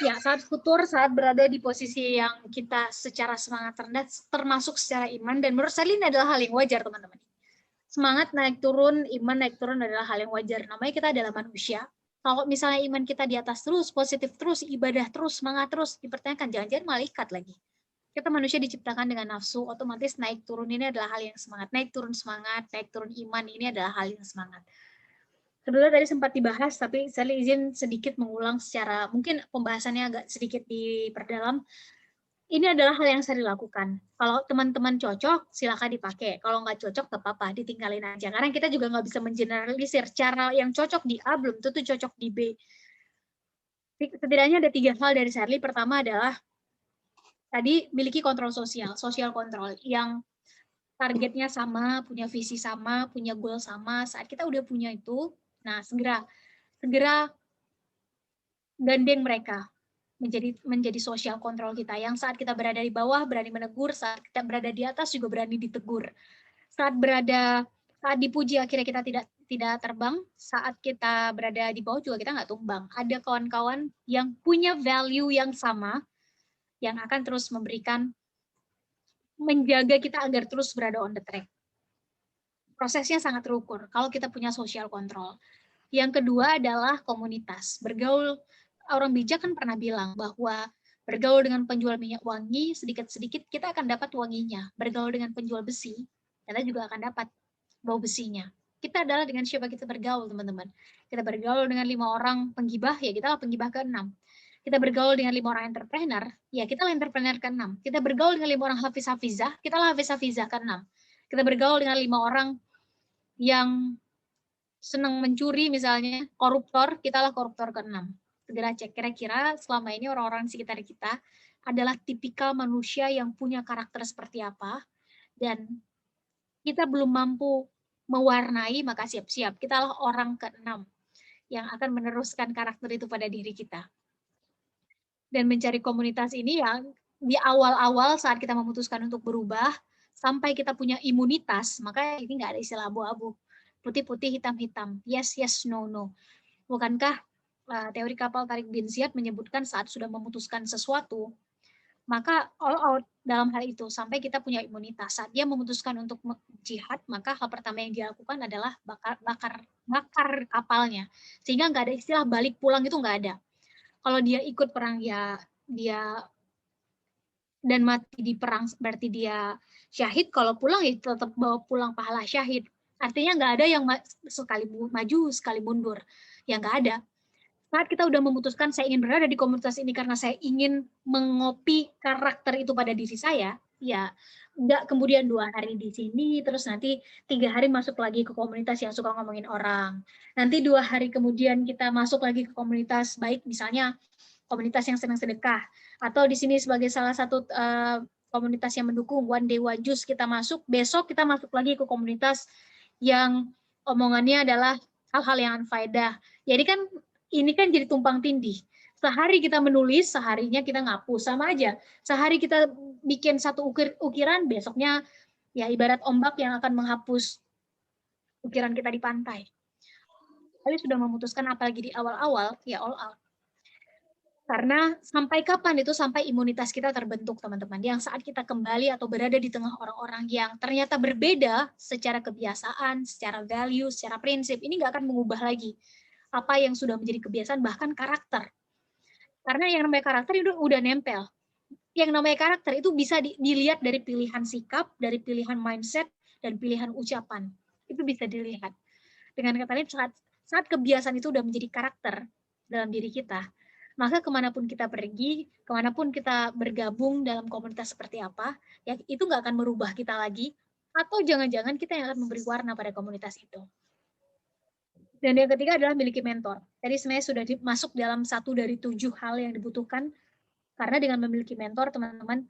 Ya, saat futur, saat berada di posisi yang kita secara semangat rendah, termasuk secara iman, dan menurut saya ini adalah hal yang wajar, teman-teman. Semangat naik turun, iman naik turun adalah hal yang wajar. Namanya kita adalah manusia. Kalau misalnya iman kita di atas terus, positif terus, ibadah terus, semangat terus, dipertanyakan, jangan-jangan malaikat lagi. Kita manusia diciptakan dengan nafsu, otomatis naik turun ini adalah hal yang semangat. Naik turun semangat, naik turun iman ini adalah hal yang semangat. Sebenarnya tadi sempat dibahas, tapi saya izin sedikit mengulang secara, mungkin pembahasannya agak sedikit diperdalam. Ini adalah hal yang sering dilakukan. Kalau teman-teman cocok, silakan dipakai. Kalau nggak cocok, nggak apa-apa, ditinggalin aja. Karena kita juga nggak bisa mengeneralisir. Cara yang cocok di A belum tentu cocok di B. Setidaknya ada 3 hal dari Shirley. Pertama adalah tadi miliki kontrol sosial kontrol yang targetnya sama, punya visi sama, punya goal sama. Saat kita udah punya itu, nah segera gandeng mereka menjadi sosial kontrol kita. Yang saat kita berada di bawah berani menegur, saat kita berada di atas juga berani ditegur. Saat dipuji akhirnya kita tidak terbang, saat kita berada di bawah juga kita nggak tumbang. Ada kawan-kawan yang punya value yang sama, yang akan terus menjaga kita agar terus berada on the track. Prosesnya sangat terukur kalau kita punya social control. Yang kedua adalah komunitas. Bergaul, orang bijak kan pernah bilang bahwa bergaul dengan penjual minyak wangi, sedikit-sedikit kita akan dapat wanginya. Bergaul dengan penjual besi, kita juga akan dapat bau besinya. Kita adalah dengan siapa kita bergaul, teman-teman. Kita bergaul dengan 5 orang penggibah, ya kita penggibah ke-6. Kita bergaul dengan 5 orang entrepreneur, ya kita entrepreneur ke-6. Kita bergaul dengan 5 orang hafiz-hafizah, kita hafiz-hafizah ke-6. Kita bergaul dengan 5 orang yang senang mencuri misalnya, koruptor, kita koruptor ke-6. Segera cek kira-kira selama ini orang-orang di sekitar kita adalah tipikal manusia yang punya karakter seperti apa, dan kita belum mampu mewarnai, maka siap-siap. Kita orang ke-6 yang akan meneruskan karakter itu pada diri kita. Dan mencari komunitas ini yang di awal-awal saat kita memutuskan untuk berubah, sampai kita punya imunitas, maka ini nggak ada istilah abu-abu. Putih-putih, hitam-hitam. Yes, yes, no, no. Bukankah teori kapal tarik bin Ziyad menyebutkan saat sudah memutuskan sesuatu, maka all out dalam hal itu sampai kita punya imunitas. Saat dia memutuskan untuk jihad, maka hal pertama yang dia lakukan adalah bakar kapalnya. Sehingga nggak ada istilah balik pulang, itu nggak ada. Kalau dia ikut perang, ya dia dan mati di perang berarti dia syahid. Kalau pulang, ya tetap bawa pulang pahala syahid. Artinya nggak ada yang sekali maju, sekali mundur. Yang nggak ada. Saat kita udah memutuskan saya ingin berada di komunitas ini karena saya ingin mengopi karakter itu pada diri saya, ya nggak kemudian 2 hari di sini, terus nanti 3 hari masuk lagi ke komunitas yang suka ngomongin orang. Nanti 2 hari kemudian kita masuk lagi ke komunitas baik, misalnya komunitas yang senang sedekah, atau di sini sebagai salah satu komunitas yang mendukung One Day One Juice kita masuk, besok kita masuk lagi ke komunitas yang omongannya adalah hal-hal yang unfaedah. Jadi kan ini kan jadi tumpang tindih. Sehari kita menulis, seharinya kita ngapus, sama aja. Sehari kita bikin satu ukiran, besoknya ya ibarat ombak yang akan menghapus ukiran kita di pantai. Kali sudah memutuskan apalagi di awal-awal, ya all out. Karena sampai kapan itu? Sampai imunitas kita terbentuk, teman-teman. Yang saat kita kembali atau berada di tengah orang-orang yang ternyata berbeda secara kebiasaan, secara value, secara prinsip, ini nggak akan mengubah lagi apa yang sudah menjadi kebiasaan, bahkan karakter. Karena yang namanya karakter itu udah nempel. Yang namanya karakter itu bisa dilihat dari pilihan sikap, dari pilihan mindset, dan pilihan ucapan. Itu bisa dilihat. Dengan kata lain, saat kebiasaan itu udah menjadi karakter dalam diri kita, maka kemanapun kita pergi, kemanapun kita bergabung dalam komunitas seperti apa, ya itu nggak akan merubah kita lagi, atau jangan-jangan kita yang akan memberi warna pada komunitas itu. Dan yang ketiga adalah miliki mentor. Tadi sebenarnya sudah masuk dalam 1 dari 7 hal yang dibutuhkan, karena dengan memiliki mentor, teman-teman,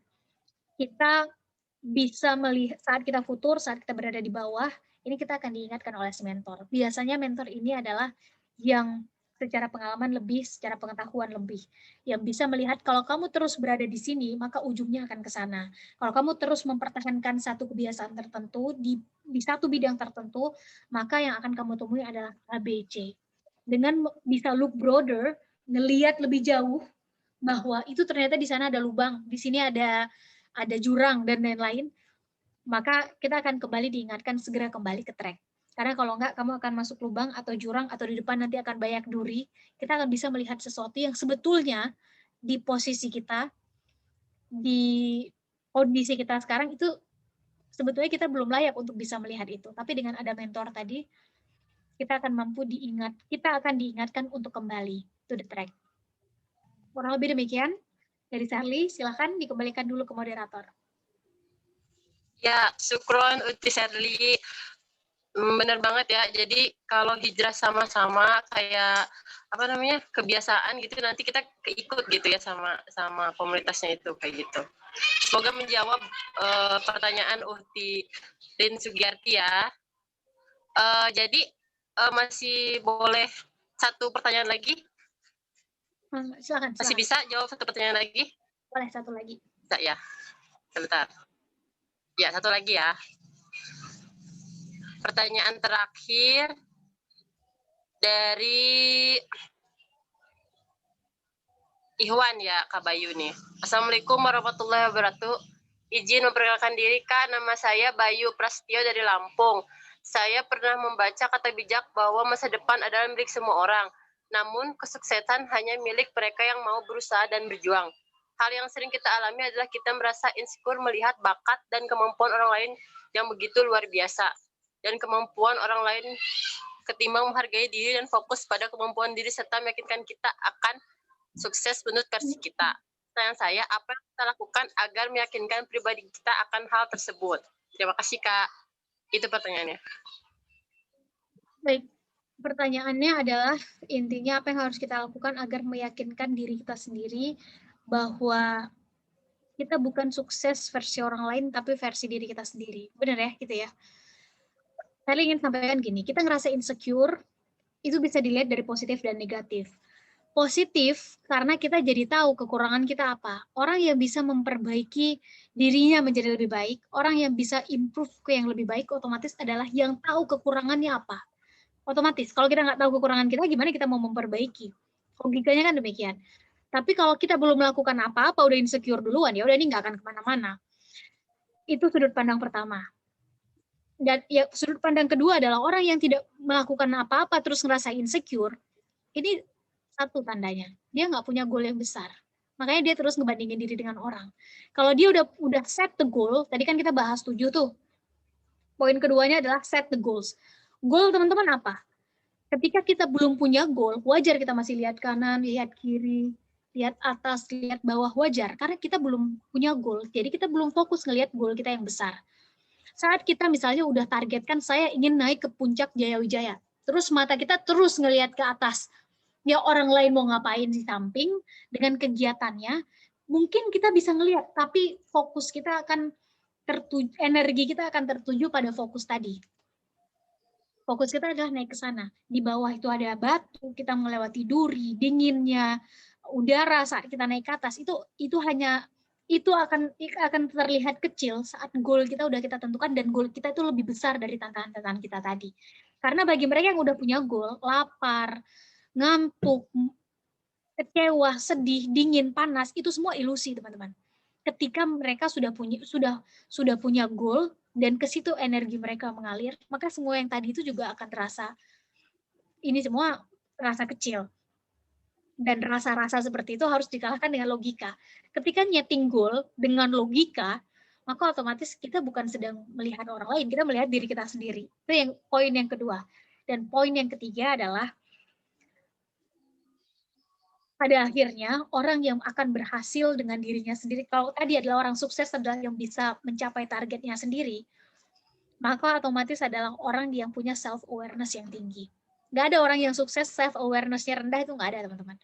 kita bisa melihat saat kita futur, saat kita berada di bawah, ini kita akan diingatkan oleh si mentor. Biasanya mentor ini adalah yang secara pengalaman lebih, secara pengetahuan lebih, yang bisa melihat kalau kamu terus berada di sini, maka ujungnya akan ke sana. Kalau kamu terus mempertahankan satu kebiasaan tertentu di satu bidang tertentu, maka yang akan kamu temui adalah ABC. Dengan bisa look broader, ngelihat lebih jauh bahwa itu ternyata di sana ada lubang, di sini ada jurang dan lain-lain, maka kita akan kembali diingatkan segera kembali ke track. Karena kalau enggak, kamu akan masuk lubang atau jurang, atau di depan nanti akan banyak duri. Kita akan bisa melihat sesuatu yang sebetulnya di posisi kita, di kondisi kita sekarang, itu sebetulnya kita belum layak untuk bisa melihat itu. Tapi dengan ada mentor tadi, kita akan kita akan diingatkan untuk kembali to the track. Kurang lebih demikian. Dari Charlie, silakan dikembalikan dulu ke moderator. Ya, syukron Uti Sherly. Bener banget ya. Jadi kalau hijrah sama-sama kayak kebiasaan gitu, nanti kita keikut gitu ya sama komunitasnya itu kayak gitu. Semoga menjawab pertanyaan Uhti Rin Sugiyarti ya. Jadi masih boleh satu pertanyaan lagi? Silakan. Masih bisa jawab satu pertanyaan lagi? Boleh satu lagi. Bisa ya. Sebentar. Ya, satu lagi ya. Pertanyaan terakhir dari Ikhwan ya, Kak Bayu nih. Assalamualaikum warahmatullahi wabarakatuh. Izin memperkenalkan diri, Kak. Nama saya Bayu Prasetyo dari Lampung. Saya pernah membaca kata bijak bahwa masa depan adalah milik semua orang. Namun, kesuksesan hanya milik mereka yang mau berusaha dan berjuang. Hal yang sering kita alami adalah kita merasa insecure melihat bakat dan kemampuan orang lain yang begitu luar biasa. Dan kemampuan orang lain ketimbang menghargai diri dan fokus pada kemampuan diri serta meyakinkan kita akan sukses menurut versi kita. Pertanyaan saya, apa yang kita lakukan agar meyakinkan pribadi kita akan hal tersebut? Terima kasih, Kak. Itu pertanyaannya. Baik, pertanyaannya adalah intinya apa yang harus kita lakukan agar meyakinkan diri kita sendiri bahwa kita bukan sukses versi orang lain, tapi versi diri kita sendiri. Benar ya, gitu ya. Saya ingin sampaikan gini, kita ngerasa insecure, itu bisa dilihat dari positif dan negatif. Positif karena kita jadi tahu kekurangan kita apa. Orang yang bisa memperbaiki dirinya menjadi lebih baik, orang yang bisa improve ke yang lebih baik, otomatis adalah yang tahu kekurangannya apa. Otomatis, kalau kita nggak tahu kekurangan kita, gimana kita mau memperbaiki? Logikanya kan demikian. Tapi kalau kita belum melakukan apa-apa, udah insecure duluan, ya udah ini nggak akan kemana-mana. Itu sudut pandang pertama. Dan ya sudut pandang kedua adalah orang yang tidak melakukan apa-apa terus ngerasa insecure. Ini satu tandanya, dia nggak punya goal yang besar. Makanya dia terus ngebandingin diri dengan orang. Kalau dia udah set the goal, tadi kan kita bahas 7 tuh. Poin keduanya adalah set the goals. Goal teman-teman apa? Ketika kita belum punya goal, wajar kita masih lihat kanan, lihat kiri, lihat atas, lihat bawah, wajar. Karena kita belum punya goal, jadi kita belum fokus ngelihat goal kita yang besar. Saat kita misalnya udah targetkan, saya ingin naik ke puncak Jaya Wijaya. Terus mata kita terus ngelihat ke atas. Ya orang lain mau ngapain di samping dengan kegiatannya, mungkin kita bisa ngelihat, tapi fokus kita akan tertuju, energi kita akan tertuju pada fokus tadi. Fokus kita adalah naik ke sana. Di bawah itu ada batu, kita melewati duri, dinginnya udara saat kita naik ke atas. Itu akan terlihat kecil saat goal kita udah kita tentukan dan goal kita itu lebih besar dari tantangan-tantangan kita tadi. Karena bagi mereka yang udah punya goal, lapar, ngantuk, kecewa, sedih, dingin, panas, itu semua ilusi, teman-teman. Ketika mereka sudah punya goal dan ke situ energi mereka mengalir, maka semua yang tadi itu juga akan terasa, ini semua terasa kecil. Dan rasa-rasa seperti itu harus dikalahkan dengan logika. Ketika nyeting goal dengan logika, maka otomatis kita bukan sedang melihat orang lain, kita melihat diri kita sendiri. Itu yang poin yang kedua. Dan poin yang ketiga adalah pada akhirnya orang yang akan berhasil dengan dirinya sendiri, kalau tadi adalah orang sukses adalah yang bisa mencapai targetnya sendiri, maka otomatis adalah orang yang punya self-awareness yang tinggi. Nggak ada orang yang sukses self-awareness-nya rendah, itu nggak ada, teman-teman.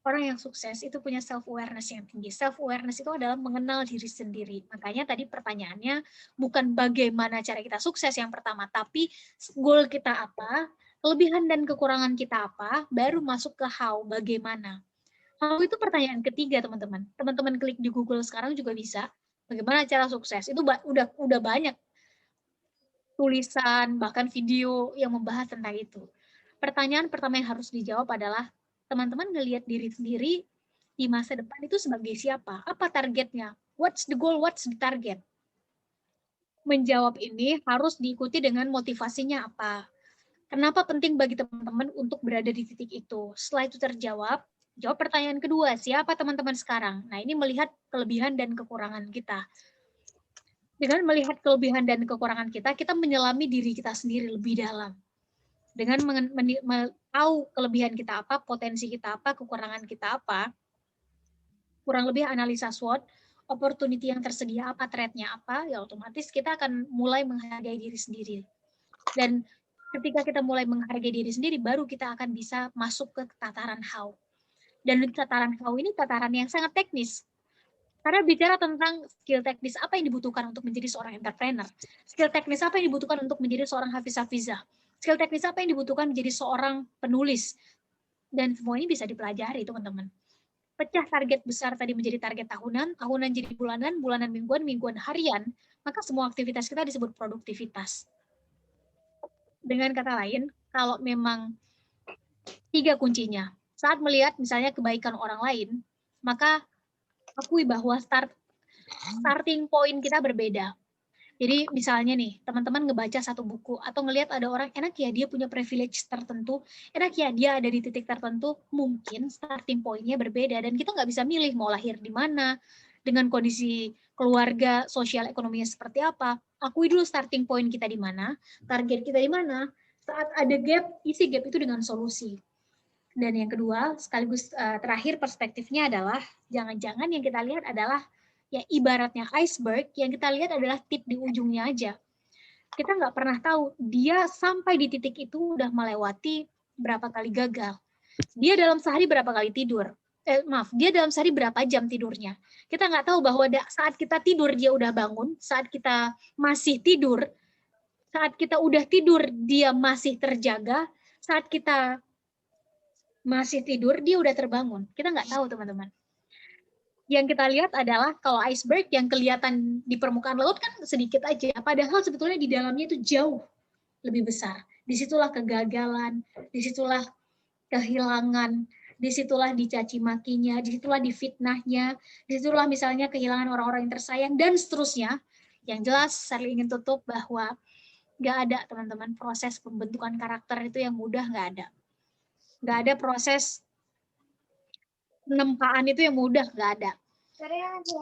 Orang yang sukses itu punya self-awareness yang tinggi. Self-awareness itu adalah mengenal diri sendiri. Makanya tadi pertanyaannya bukan bagaimana cara kita sukses yang pertama, tapi goal kita apa, kelebihan dan kekurangan kita apa, baru masuk ke how, bagaimana. How itu pertanyaan ketiga, teman-teman. Teman-teman klik di Google sekarang juga bisa. Bagaimana cara sukses? Itu udah banyak tulisan, bahkan video yang membahas tentang itu. Pertanyaan pertama yang harus dijawab adalah, teman-teman ngelihat diri sendiri di masa depan itu sebagai siapa? Apa targetnya? What's the goal? What's the target? Menjawab ini harus diikuti dengan motivasinya apa. Kenapa penting bagi teman-teman untuk berada di titik itu? Setelah itu terjawab, jawab pertanyaan kedua, siapa teman-teman sekarang? Nah, ini melihat kelebihan dan kekurangan kita. Dengan melihat kelebihan dan kekurangan kita, kita menyelami diri kita sendiri lebih dalam. Dengan tahu kelebihan kita apa, potensi kita apa, kekurangan kita apa, kurang lebih analisa SWOT, opportunity yang tersedia apa, threat-nya apa, ya otomatis kita akan mulai menghargai diri sendiri. Dan ketika kita mulai menghargai diri sendiri, baru kita akan bisa masuk ke tataran how. Dan tataran how ini tataran yang sangat teknis. Karena bicara tentang skill teknis apa yang dibutuhkan untuk menjadi seorang entrepreneur, skill teknis apa yang dibutuhkan untuk menjadi seorang hafiz-hafizah, skill teknis apa yang dibutuhkan menjadi seorang penulis, dan semua ini bisa dipelajari, teman-teman. Pecah target besar tadi menjadi target tahunan, tahunan jadi bulanan, bulanan mingguan, mingguan harian, maka semua aktivitas kita disebut produktivitas. Dengan kata lain, kalau memang 3 kuncinya, saat melihat misalnya kebaikan orang lain, maka akui bahwa starting point kita berbeda. Jadi misalnya nih, teman-teman ngebaca satu buku atau ngelihat ada orang enak ya dia punya privilege tertentu, enak ya dia ada di titik tertentu, mungkin starting point-nya berbeda dan kita nggak bisa milih mau lahir di mana, dengan kondisi keluarga, sosial ekonominya seperti apa. Akui dulu starting point kita di mana, target kita di mana. Saat ada gap, isi gap itu dengan solusi. Dan yang kedua, sekaligus terakhir perspektifnya adalah jangan-jangan yang kita lihat adalah ya ibaratnya iceberg, yang kita lihat adalah tip di ujungnya aja. Kita nggak pernah tahu dia sampai di titik itu udah melewati berapa kali gagal. Dia dalam sehari berapa kali tidur. Dia dalam sehari berapa jam tidurnya. Kita nggak tahu bahwa saat kita tidur dia udah bangun, saat kita masih tidur, saat kita udah tidur dia masih terjaga, saat kita masih tidur, dia udah terbangun. Kita nggak tahu, teman-teman. Yang kita lihat adalah kalau iceberg yang kelihatan di permukaan laut kan sedikit aja. Padahal sebetulnya di dalamnya itu jauh lebih besar. Disitulah kegagalan, disitulah kehilangan, disitulah dicaci makinya, disitulah difitnahnya, disitulah misalnya kehilangan orang-orang yang tersayang, dan seterusnya. Yang jelas, saya ingin tutup bahwa nggak ada, teman-teman, proses pembentukan karakter itu yang mudah, nggak ada. Nggak ada proses penempaan itu yang mudah, nggak ada.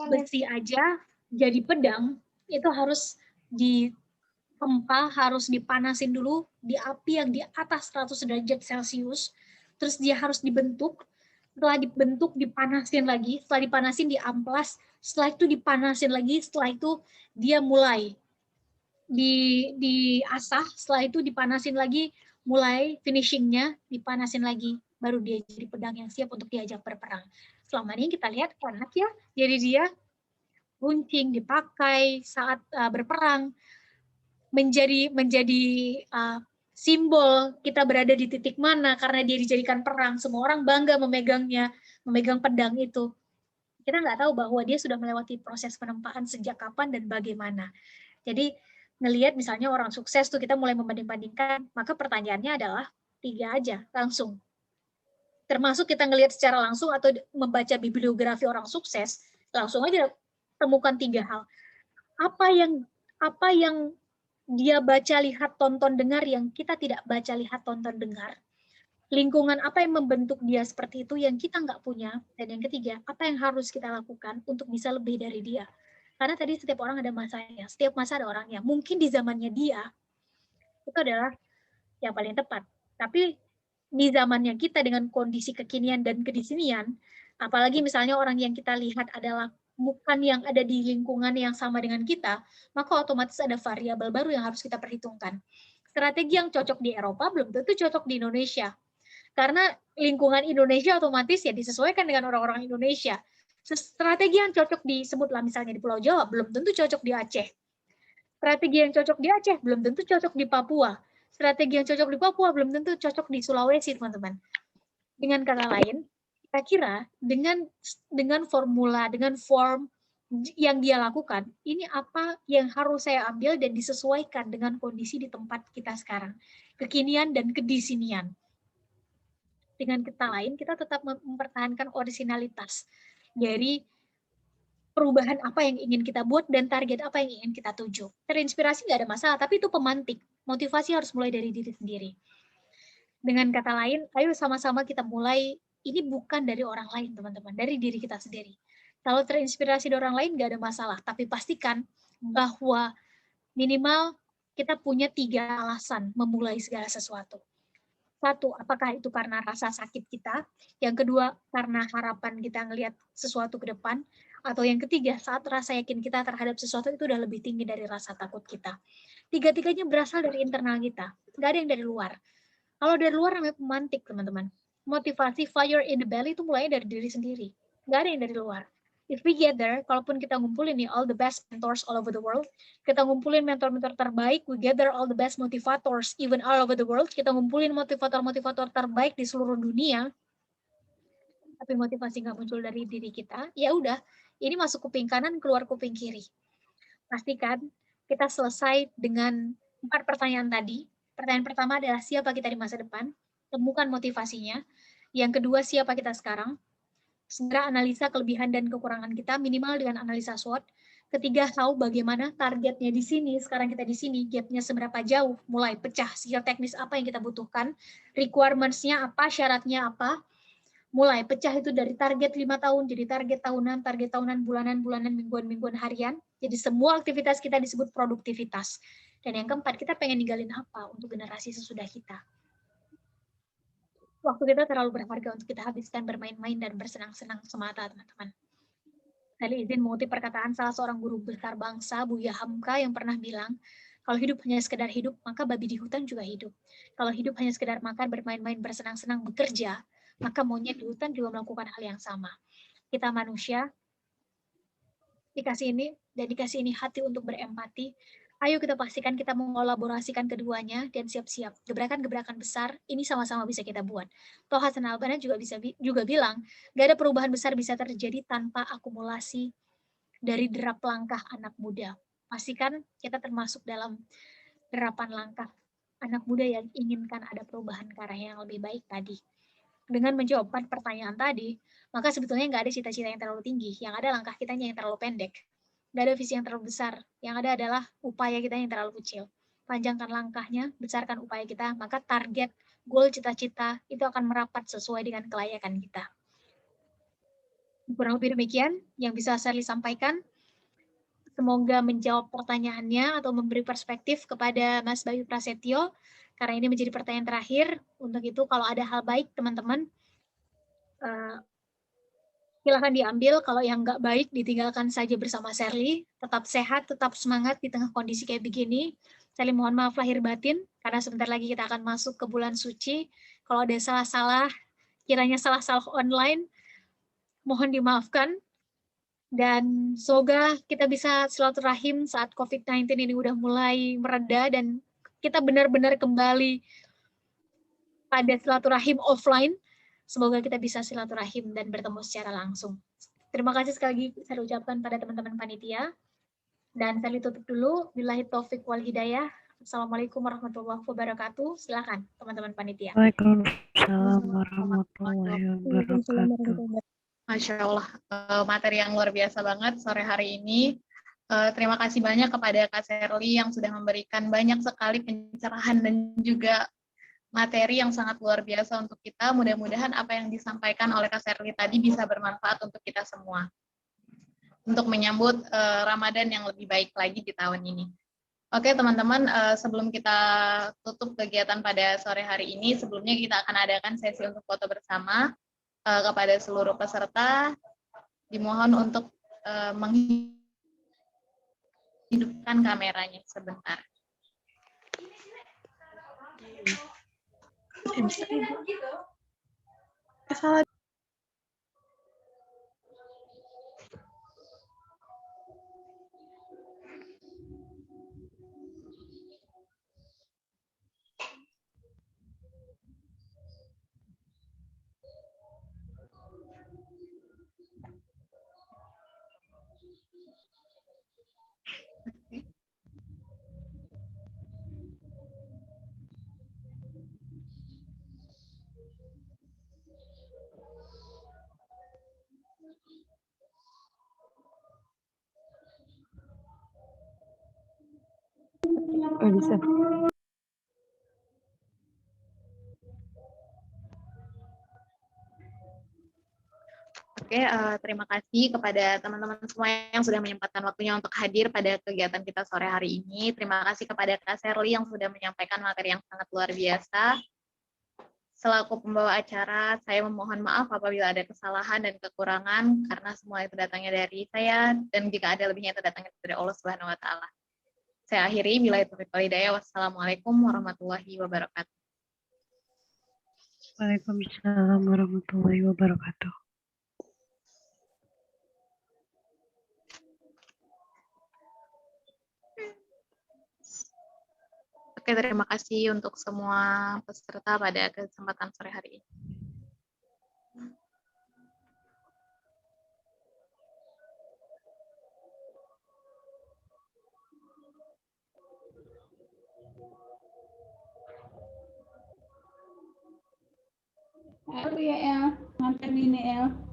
Besi aja jadi pedang itu harus ditempa, harus dipanasin dulu di api yang di atas 100 derajat Celcius, terus dia harus dibentuk, setelah dibentuk dipanasin lagi, setelah dipanasin diamplas, setelah itu dipanasin lagi, setelah itu dia mulai diasah, setelah itu dipanasin lagi, mulai finishingnya dipanasin lagi, baru dia jadi pedang yang siap untuk diajak berperang. Selama ini kita lihat enak ya, jadi dia runcing dipakai saat berperang, menjadi simbol kita berada di titik mana karena dia dijadikan perang. Semua orang bangga memegangnya, memegang pedang itu. Kita nggak tahu bahwa dia sudah melewati proses penempaan sejak kapan dan bagaimana. Jadi ngelihat misalnya orang sukses tuh kita mulai membanding-bandingkan, maka pertanyaannya adalah 3 aja langsung. Termasuk kita ngelihat secara langsung atau membaca bibliografi orang sukses, langsung aja temukan 3 hal. Apa yang dia baca, lihat, tonton, dengar yang kita tidak baca, lihat, tonton, dengar. Lingkungan apa yang membentuk dia seperti itu yang kita nggak punya. Dan yang ketiga, apa yang harus kita lakukan untuk bisa lebih dari dia. Karena tadi setiap orang ada masanya, setiap masa ada orangnya. Mungkin di zamannya dia, itu adalah yang paling tepat. Tapi di zamannya kita dengan kondisi kekinian dan kedisinian, apalagi misalnya orang yang kita lihat adalah bukan yang ada di lingkungan yang sama dengan kita, maka otomatis ada variabel baru yang harus kita perhitungkan. Strategi yang cocok di Eropa belum tentu cocok di Indonesia. Karena lingkungan Indonesia otomatis ya disesuaikan dengan orang-orang Indonesia. Strategi yang cocok disebutlah misalnya di Pulau Jawa belum tentu cocok di Aceh. Strategi yang cocok di Aceh belum tentu cocok di Papua. Strategi yang cocok di Papua belum tentu cocok di Sulawesi, teman-teman. Dengan kata lain, kira-kira dengan formula, dengan form yang dia lakukan, ini apa yang harus saya ambil dan disesuaikan dengan kondisi di tempat kita sekarang. Kekinian dan kedisinian. Dengan kata lain, kita tetap mempertahankan originalitas dari perubahan apa yang ingin kita buat dan target apa yang ingin kita tuju. Terinspirasi nggak ada masalah, tapi itu pemantik. Motivasi harus mulai dari diri sendiri. Dengan kata lain, ayo sama-sama kita mulai, ini bukan dari orang lain, teman-teman, dari diri kita sendiri. Kalau terinspirasi dari orang lain nggak ada masalah, tapi pastikan bahwa minimal kita punya 3 alasan memulai segala sesuatu. 1, apakah itu karena rasa sakit kita? Yang kedua, karena harapan kita ngelihat sesuatu ke depan? Atau yang ketiga, saat rasa yakin kita terhadap sesuatu itu udah lebih tinggi dari rasa takut kita. 3-tiganya berasal dari internal kita. Nggak ada yang dari luar. Kalau dari luar namanya pemantik, teman-teman. Motivasi, fire in the belly itu mulai dari diri sendiri. Nggak ada yang dari luar. if we gather, kalaupun kita ngumpulin nih all the best mentors all over the world, kita ngumpulin mentor-mentor terbaik, we gather all the best motivators even all over the world, kita ngumpulin motivator-motivator terbaik di seluruh dunia, tapi motivasi nggak muncul dari diri kita, ya udah, ini masuk kuping kanan, keluar kuping kiri. Pastikan kita selesai dengan 4 pertanyaan tadi. Pertanyaan pertama adalah siapa kita di masa depan, temukan motivasinya. Yang kedua, siapa kita sekarang. Segera analisa kelebihan dan kekurangan kita, minimal dengan analisa SWOT. Ketiga, how, bagaimana targetnya di sini, sekarang kita di sini, gapnya seberapa jauh, mulai pecah, skill teknis apa yang kita butuhkan, requirements-nya apa, syaratnya apa, mulai pecah itu dari target 5 tahun, jadi target tahunan, bulanan, mingguan, harian. Jadi semua aktivitas kita disebut produktivitas. Dan yang keempat, kita pengen ninggalin apa untuk generasi sesudah kita. Waktu kita terlalu berharga untuk kita habiskan bermain-main dan bersenang-senang semata, teman-teman. Saya izin mengutip perkataan salah seorang guru besar bangsa, Buya Hamka, yang pernah bilang, kalau hidup hanya sekedar hidup, maka babi di hutan juga hidup. Kalau hidup hanya sekedar makan, bermain-main, bersenang-senang, bekerja, maka monyet di hutan juga melakukan hal yang sama. Kita manusia, dikasih ini hati untuk berempati. Ayo kita pastikan kita mengolaborasikan keduanya dan siap-siap. Gebrakan-gebrakan besar ini sama-sama bisa kita buat. Toh Hasan Al-Banna juga bilang, gak ada perubahan besar bisa terjadi tanpa akumulasi dari derap langkah anak muda. Pastikan kita termasuk dalam derapan langkah anak muda yang inginkan ada perubahan ke arah yang lebih baik tadi. Dengan menjawab pertanyaan tadi, maka sebetulnya nggak ada cita-cita yang terlalu tinggi, yang ada langkah kita yang terlalu pendek. Nggak ada visi yang terlalu besar, yang ada adalah upaya kita yang terlalu kecil. Panjangkan langkahnya, besarkan upaya kita, maka target, goal, cita-cita itu akan merapat sesuai dengan kelayakan kita. Kurang lebih demikian yang bisa Sherly sampaikan. Semoga menjawab pertanyaannya atau memberi perspektif kepada Mas Bayu Prasetyo, karena ini menjadi pertanyaan terakhir. Untuk itu, kalau ada hal baik, teman-teman, silakan diambil. Kalau yang nggak baik, ditinggalkan saja bersama Sherly. Tetap sehat, tetap semangat di tengah kondisi kayak begini. Sherly mohon maaf lahir batin, karena sebentar lagi kita akan masuk ke bulan suci. Kalau ada salah-salah, kiranya salah-salah online, mohon dimaafkan. Dan semoga kita bisa silaturahim saat COVID-19 ini udah mulai mereda dan kita benar-benar kembali pada silaturahim offline. Semoga kita bisa silaturahim dan bertemu secara langsung. Terima kasih sekali lagi saya ucapkan pada teman-teman panitia. Dan saya tutup dulu. Billahi taufik wal hidayah. Assalamualaikum warahmatullahi wabarakatuh. Silakan teman-teman panitia. Waalaikumsalam warahmatullahi wabarakatuh. Masya Allah, materi yang luar biasa banget sore hari ini. Terima kasih banyak kepada Kak Sherly yang sudah memberikan banyak sekali pencerahan dan juga materi yang sangat luar biasa untuk kita. Mudah-mudahan apa yang disampaikan oleh Kak Sherly tadi bisa bermanfaat untuk kita semua. Untuk menyambut Ramadan yang lebih baik lagi di tahun ini. Oke teman-teman, sebelum kita tutup kegiatan pada sore hari ini, sebelumnya kita akan adakan sesi untuk foto bersama. Kepada seluruh peserta, dimohon untuk menghidupkan kameranya sebentar. Bisa. Oke, terima kasih kepada teman-teman semua yang sudah menyempatkan waktunya untuk hadir pada kegiatan kita sore hari ini. Terima kasih kepada Kak Sherly yang sudah menyampaikan materi yang sangat luar biasa. Selaku pembawa acara, saya memohon maaf apabila ada kesalahan dan kekurangan, karena semua itu datangnya dari saya, dan jika ada lebihnya itu datangnya dari Allah Subhanahu wa Ta'ala. Saya akhiri, billahi taufiq wal hidayah. Wassalamualaikum warahmatullahi wabarakatuh. Waalaikumsalam warahmatullahi wabarakatuh. Oke, terima kasih untuk semua peserta pada kesempatan sore hari ini. El ya El, nganter gini El.